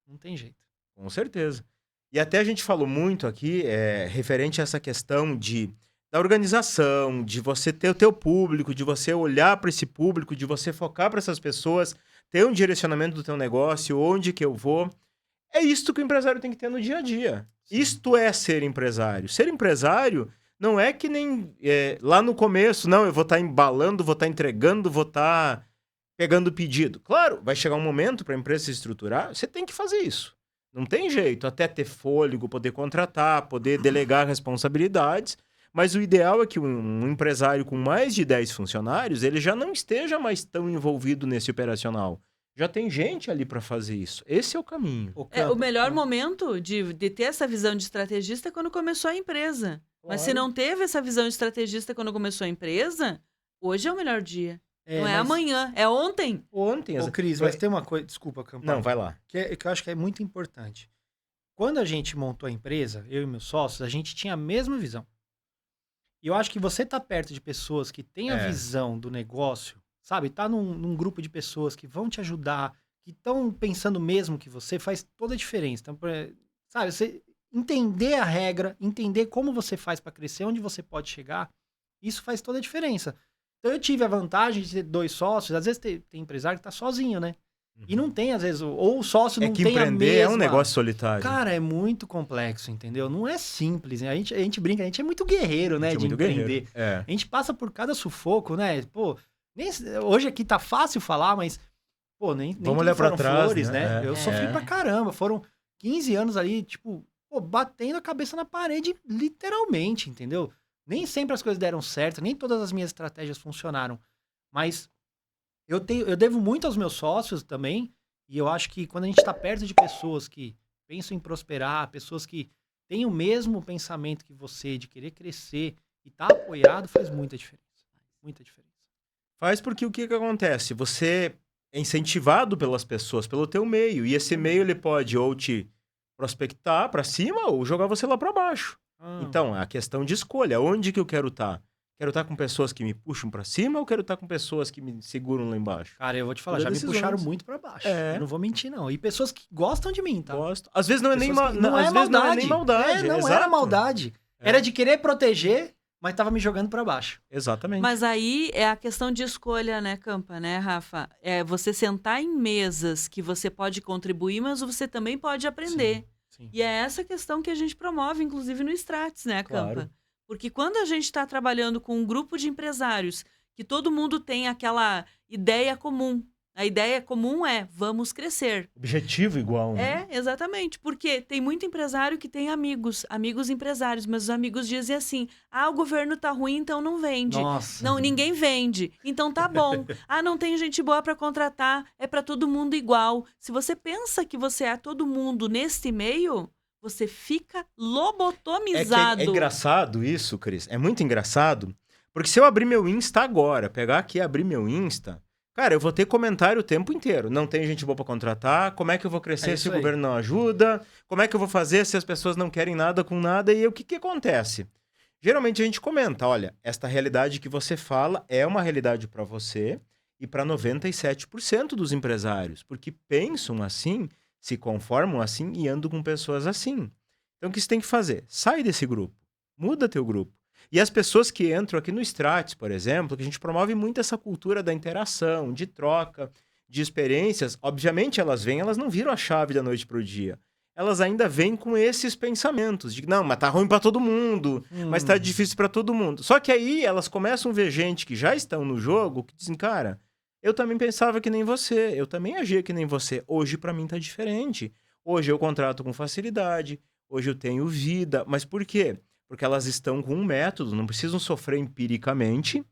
Não tem jeito. Com certeza. E até a gente falou muito aqui, referente a essa questão da organização, de você ter o teu público, de você olhar para esse público, de você focar para essas pessoas, ter um direcionamento do teu negócio, onde que eu vou. É isto que o empresário tem que ter no dia a dia. Sim. Isto é ser empresário. Ser empresário não é que nem lá no começo, não, eu vou estar embalando, vou estar entregando, vou estar pegando pedido. Claro, vai chegar um momento para a empresa se estruturar, você tem que fazer isso. Não tem jeito, até ter fôlego, poder contratar, poder delegar responsabilidades, Mas o ideal é que um empresário com mais de 10 funcionários, ele já não esteja mais tão envolvido nesse operacional. Já tem gente ali para fazer isso. Esse é o caminho. O melhor momento de ter essa visão de estrategista é quando começou a empresa. Mas se não teve essa visão de estrategista quando começou a empresa, hoje é o melhor dia. Não é amanhã, é ontem. Ontem. Ô, Cris, mas tem uma coisa... Desculpa, Campão. Não, vai lá. Que eu acho que é muito importante. Quando a gente montou a empresa, eu e meus sócios, a gente tinha a mesma visão. E eu acho que você tá perto de pessoas que têm a visão do negócio, sabe? Tá num grupo de pessoas que vão te ajudar, que estão pensando mesmo que você, faz toda a diferença. Então, sabe, você entender a regra, entender como você faz para crescer, onde você pode chegar, isso faz toda a diferença. Então eu tive a vantagem de ter 2 sócios, às vezes tem empresário que tá sozinho, né? E não tem, às vezes, ou o sócio não tem a mesma... É que empreender é um negócio solitário. Cara, é muito complexo, entendeu? Não é simples, né? A gente brinca, a gente é muito guerreiro, né? De empreender. A gente passa por cada sufoco, né? Pô, hoje aqui tá fácil falar, mas, pô, nem vamos olhar pra trás, flores, né? Eu sofri pra caramba. Foram 15 anos ali, tipo, pô, batendo a cabeça na parede, literalmente, entendeu? Nem sempre as coisas deram certo, nem todas as minhas estratégias funcionaram. Mas eu devo muito aos meus sócios também, e eu acho que quando a gente está perto de pessoas que pensam em prosperar, pessoas que têm o mesmo pensamento que você, de querer crescer e tá apoiado, faz muita diferença. Muita diferença. Faz porque o que acontece? Você é incentivado pelas pessoas, pelo teu meio, e esse meio ele pode ou te prospectar para cima ou jogar você lá para baixo. Então, é a questão de escolha. Onde que eu quero estar? Quero estar com pessoas que me puxam pra cima ou quero estar com pessoas que me seguram lá embaixo? Cara, eu vou te falar, já me puxaram muito pra baixo. Eu não vou mentir, não. E pessoas que gostam de mim, tá? Gosto. Às vezes não é nem maldade. Não é nem maldade. Não era maldade. Era de querer proteger, mas tava me jogando pra baixo. Exatamente. Mas aí é a questão de escolha, né, Campa, né, Rafa? É você sentar em mesas que você pode contribuir, mas você também pode aprender. Sim. E é essa questão que a gente promove, inclusive no Strates, né, Campa? Claro. Porque quando a gente está trabalhando com um grupo de empresários que todo mundo tem aquela ideia comum, a ideia comum é, vamos crescer. Objetivo igual, né? É, exatamente. Porque tem muito empresário que tem amigos empresários, mas os amigos dizem assim, o governo tá ruim, então não vende. Nossa. Não, ninguém vende. Então tá bom. Não tem gente boa para contratar, é para todo mundo igual. Se você pensa que você é todo mundo nesse meio, você fica lobotomizado. É engraçado isso, Cris. É muito engraçado. Porque se eu abrir meu Insta agora, pegar aqui e abrir meu Insta... Cara, eu vou ter comentário o tempo inteiro. Não tem gente boa pra contratar. Como é que eu vou crescer se o governo não ajuda? Como é que eu vou fazer se as pessoas não querem nada com nada? E o que acontece? Geralmente a gente comenta, olha, esta realidade que você fala é uma realidade para você e para 97% dos empresários, porque pensam assim, se conformam assim e andam com pessoas assim. Então o que você tem que fazer? Sai desse grupo, muda teu grupo. E as pessoas que entram aqui no Strates, por exemplo, que a gente promove muito essa cultura da interação, de troca, de experiências, obviamente elas não viram a chave da noite pro dia. Elas ainda vêm com esses pensamentos de não, mas tá ruim para todo mundo, mas tá difícil para todo mundo. Só que aí elas começam a ver gente que já estão no jogo, que dizem, cara, eu também pensava que nem você, eu também agia que nem você. Hoje para mim tá diferente. Hoje eu contrato com facilidade, hoje eu tenho vida. Mas por quê? Porque elas estão com um método, não precisam sofrer empiricamente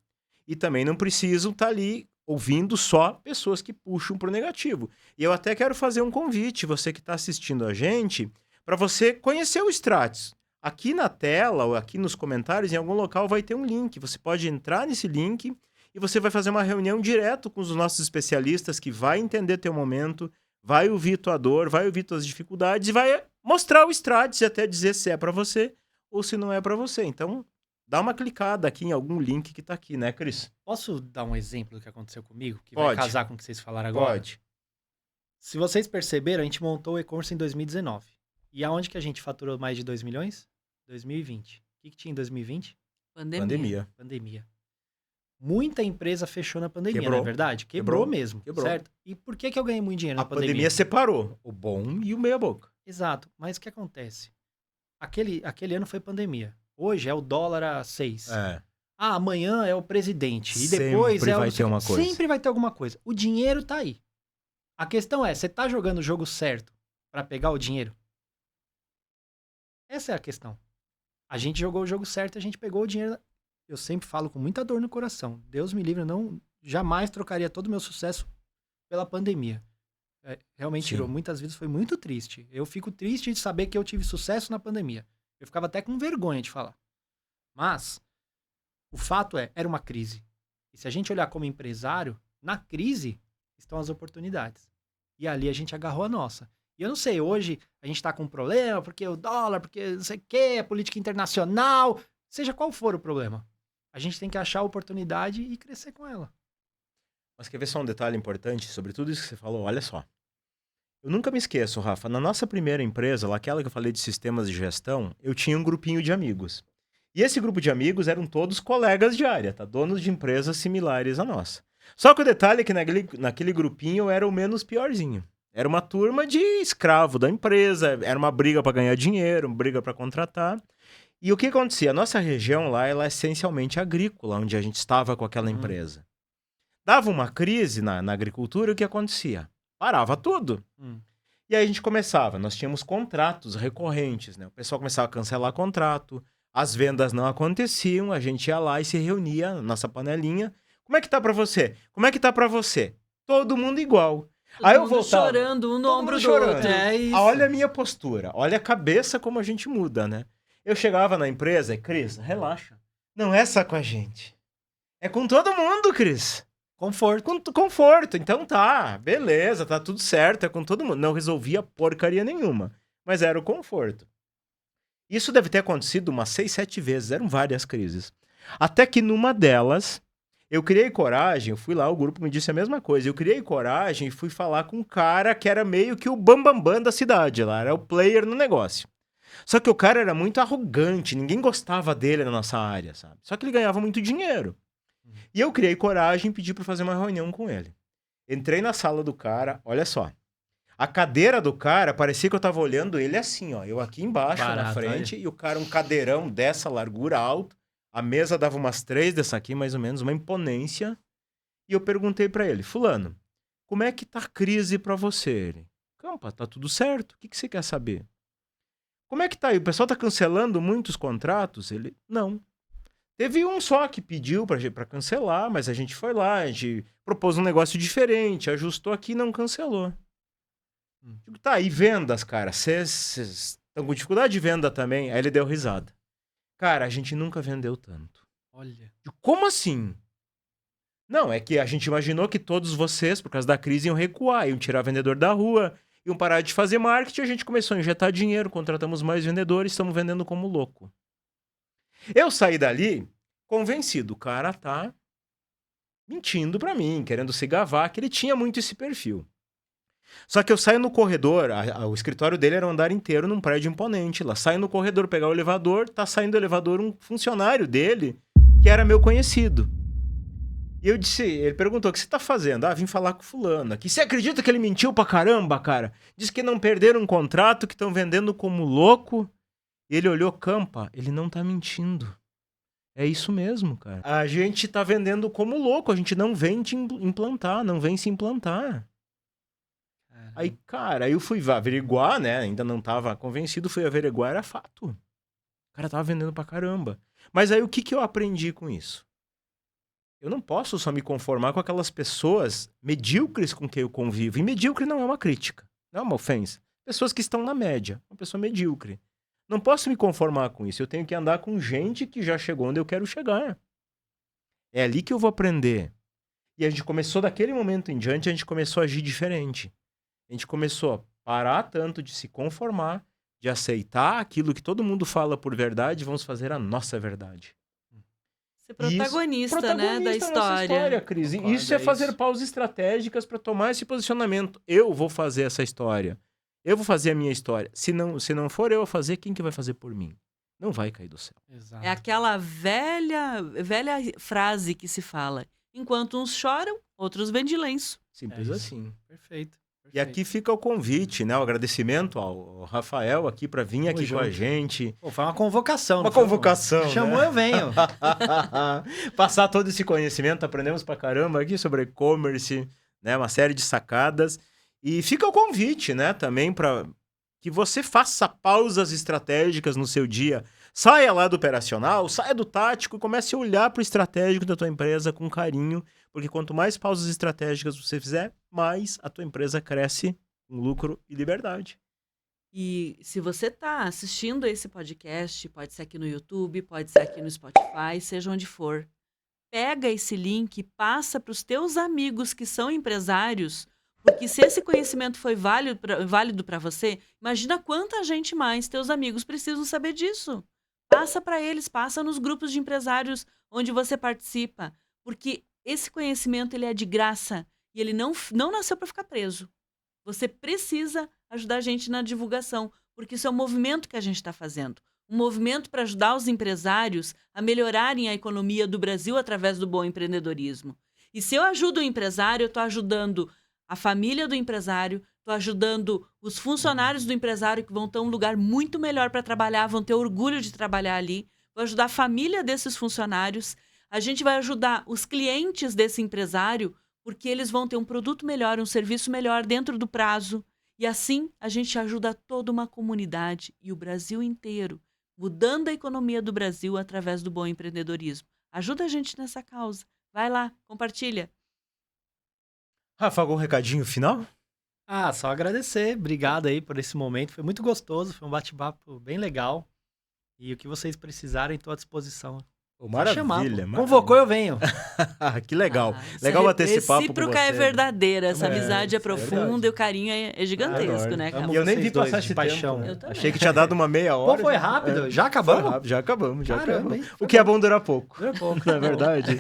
e também não precisam estar ali ouvindo só pessoas que puxam para o negativo. E eu até quero fazer um convite, você que está assistindo a gente, para você conhecer o Strates. Aqui na tela ou aqui nos comentários, em algum local, vai ter um link. Você pode entrar nesse link e você vai fazer uma reunião direto com os nossos especialistas que vai entender teu momento, vai ouvir tua dor, vai ouvir tuas dificuldades e vai mostrar o Strates e até dizer se é para você ou se não é para você. Então, dá uma clicada aqui em algum link que tá aqui, né, Cris? Posso dar um exemplo do que aconteceu comigo? Que Pode. Vai casar com o que vocês falaram agora? Pode. Se vocês perceberam, a gente montou o e-commerce em 2019. E aonde que a gente faturou mais de 2 milhões? 2020. O que tinha em 2020? Pandemia. Muita empresa fechou na pandemia, não é verdade? Quebrou mesmo, certo? E por que eu ganhei muito dinheiro na pandemia? A pandemia separou o bom e o meia boca. Exato. Mas o que acontece? Aquele ano foi pandemia. Hoje é o dólar a 6. Amanhã é o presidente. E depois sempre vai ter uma coisa. Sempre vai ter alguma coisa. O dinheiro tá aí. A questão é, você tá jogando o jogo certo pra pegar o dinheiro? Essa é a questão. A gente jogou o jogo certo, a gente pegou o dinheiro. Eu sempre falo com muita dor no coração. Deus me livre, eu não jamais trocaria todo o meu sucesso pela pandemia. Realmente Sim. tirou muitas vidas, foi muito triste. Eu fico triste de saber que eu tive sucesso na pandemia. Eu ficava até com vergonha de falar. Mas, o fato era uma crise. E se a gente olhar como empresário, na crise estão as oportunidades. E ali a gente agarrou a nossa. E eu não sei, hoje a gente tá com um problema, porque o dólar, porque não sei o quê, a política internacional, seja qual for o problema. A gente tem que achar a oportunidade e crescer com ela. Mas quer ver só um detalhe importante sobre tudo isso que você falou? Olha só. Eu nunca me esqueço, Rafa, na nossa primeira empresa, lá aquela que eu falei de sistemas de gestão, eu tinha um grupinho de amigos. E esse grupo de amigos eram todos colegas de área, tá? Donos de empresas similares à nossa. Só que o detalhe é que naquele grupinho eu era o menos piorzinho. Era uma turma de escravo da empresa, era uma briga para ganhar dinheiro, uma briga para contratar. E o que acontecia? A nossa região lá, ela é essencialmente agrícola, onde a gente estava com aquela empresa. Dava uma crise na agricultura, o que acontecia? Parava tudo. E aí a gente começava, nós tínhamos contratos recorrentes, né? O pessoal começava a cancelar contrato, as vendas não aconteciam, a gente ia lá e se reunia na nossa panelinha. Como é que tá pra você? Como é que tá pra você? Todo mundo igual. Aí eu voltava, chorando um no todo ombro mundo do chorando. outro. É isso. Olha a minha postura, olha a cabeça como a gente muda, né? Eu chegava na empresa e, Cris, relaxa. Não é só com a gente. É com todo mundo, Cris. Conforto. Conforto. Então tá, beleza, tá tudo certo, é com todo mundo. Não resolvia porcaria nenhuma, mas era o conforto. Isso deve ter acontecido umas 6, 7 vezes, eram várias crises. Até que numa delas, eu criei coragem, eu fui lá, o grupo me disse a mesma coisa, eu criei coragem e fui falar com um cara que era meio que o bambambam da cidade lá, era o player no negócio. Só que o cara era muito arrogante, ninguém gostava dele na nossa área, sabe? Só que ele ganhava muito dinheiro. E eu criei coragem e pedi para fazer uma reunião com ele. Entrei na sala do cara, olha só. A cadeira do cara, parecia que eu tava olhando ele assim, ó. Eu aqui embaixo, na Barato, frente, olha. e o cara um cadeirão dessa largura alta. A mesa dava umas 3 dessa aqui, mais ou menos, uma imponência. E eu perguntei para ele, fulano, como é que tá a crise para você? Ele, Campa, tá tudo certo, o que você quer saber? Como é que tá aí? O pessoal tá cancelando muitos contratos? Ele, não. Teve um só que pediu pra cancelar, mas a gente foi lá, a gente propôs um negócio diferente, ajustou aqui e não cancelou. Digo, tá, e vendas, cara? Vocês estão com dificuldade de venda também? Aí ele deu risada. Cara, a gente nunca vendeu tanto. Olha. Digo, como assim? Não, é que a gente imaginou que todos vocês, por causa da crise, iam recuar, iam tirar vendedor da rua, iam parar de fazer marketing, a gente começou a injetar dinheiro, contratamos mais vendedores, estamos vendendo como louco. Eu saí dali convencido, o cara tá mentindo pra mim, querendo se gavar, que ele tinha muito esse perfil. Só que eu saio no corredor, o escritório dele era um andar inteiro num prédio imponente lá. Saio no corredor pegar o elevador, tá saindo do elevador um funcionário dele, que era meu conhecido. E eu disse, ele perguntou, o que você tá fazendo? Ah, vim falar com fulano aqui. Você acredita que ele mentiu pra caramba, cara? Diz que não perderam um contrato, que estão vendendo como louco. E ele olhou, Campa, ele não tá mentindo. É isso mesmo, cara. A gente tá vendendo como louco, a gente não vem te implantar, não vem se implantar. Aí, cara, eu fui averiguar, né? Ainda não tava convencido, fui averiguar, era fato. O cara tava vendendo pra caramba. Mas aí, o que eu aprendi com isso? Eu não posso só me conformar com aquelas pessoas medíocres com quem eu convivo. E medíocre não é uma crítica, não é uma ofensa. Pessoas que estão na média, uma pessoa medíocre. Não posso me conformar com isso. Eu tenho que andar com gente que já chegou onde eu quero chegar. É ali que eu vou aprender. E a gente começou, daquele momento em diante, a gente começou a agir diferente. A gente começou a parar tanto de se conformar, de aceitar aquilo que todo mundo fala por verdade, vamos fazer a nossa verdade. Ser protagonista, Isso, né, da nossa história. Cris. Concordo, Isso é fazer isso. pausas estratégicas para tomar esse posicionamento. Eu vou fazer essa história. Eu vou fazer a minha história. Se não for eu a fazer, quem que vai fazer por mim? Não vai cair do céu. Exato. É aquela velha frase que se fala. Enquanto uns choram, outros vendem lenço. Simples isso. assim. Perfeito. E aqui fica o convite, né? O agradecimento ao Rafael aqui para vir aqui com a junto. gente. Pô, foi uma convocação. Uma não foi, pô? convocação, Chamou, né? eu venho. Passar todo esse conhecimento, aprendemos pra caramba aqui sobre e-commerce, né? Uma série de sacadas. E fica o convite, né? Também para que você faça pausas estratégicas no seu dia. Saia lá do operacional, saia do tático e comece a olhar para o estratégico da tua empresa com carinho, porque quanto mais pausas estratégicas você fizer, mais a tua empresa cresce com lucro e liberdade. E se você está assistindo esse podcast, pode ser aqui no YouTube, pode ser aqui no Spotify, seja onde for, pega esse link e passa para os teus amigos que são empresários, porque se esse conhecimento foi válido para você, imagina quanta gente mais teus amigos precisam saber disso. Passa para eles, passa nos grupos de empresários onde você participa, porque esse conhecimento ele é de graça e ele não nasceu para ficar preso. Você precisa ajudar a gente na divulgação, porque isso é um movimento que a gente está fazendo. Um movimento para ajudar os empresários a melhorarem a economia do Brasil através do bom empreendedorismo. E se eu ajudo o empresário, eu estou ajudando a família do empresário, estou ajudando os funcionários do empresário que vão ter um lugar muito melhor para trabalhar, vão ter orgulho de trabalhar ali, vou ajudar a família desses funcionários, a gente vai ajudar os clientes desse empresário, porque eles vão ter um produto melhor, um serviço melhor dentro do prazo. E assim a gente ajuda toda uma comunidade e o Brasil inteiro, mudando a economia do Brasil através do bom empreendedorismo. Ajuda a gente nessa causa. Vai lá, compartilha. Rafa, algum recadinho final? Só agradecer. Obrigado aí por esse momento. Foi muito gostoso, foi um bate-papo bem legal. E o que vocês precisarem, estou à disposição. Maravilha. Convocou, eu venho. Que legal. Legal bater esse papo com você. Recíproca é verdadeira, essa amizade é isso é profunda verdade. e o carinho é gigantesco, né, cara? E eu nem vi Vocês passar dois, esse de paixão. tempo. Eu também. Achei que tinha dado uma meia hora. Pô, foi rápido. Já Foi acabamos? rápido, já acabamos. Caramba, hein? O que é bom dura pouco. Dura pouco. Não é verdade?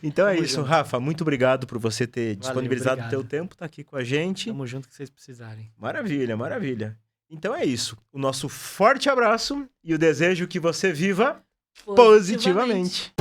Então é Tamo isso, junto. Rafa. Muito obrigado por você ter Valeu, disponibilizado o obrigado. teu tempo, tá aqui com a gente. Tamo junto que vocês precisarem. Maravilha, maravilha. Então é isso. O nosso forte abraço e o desejo que você viva positivamente.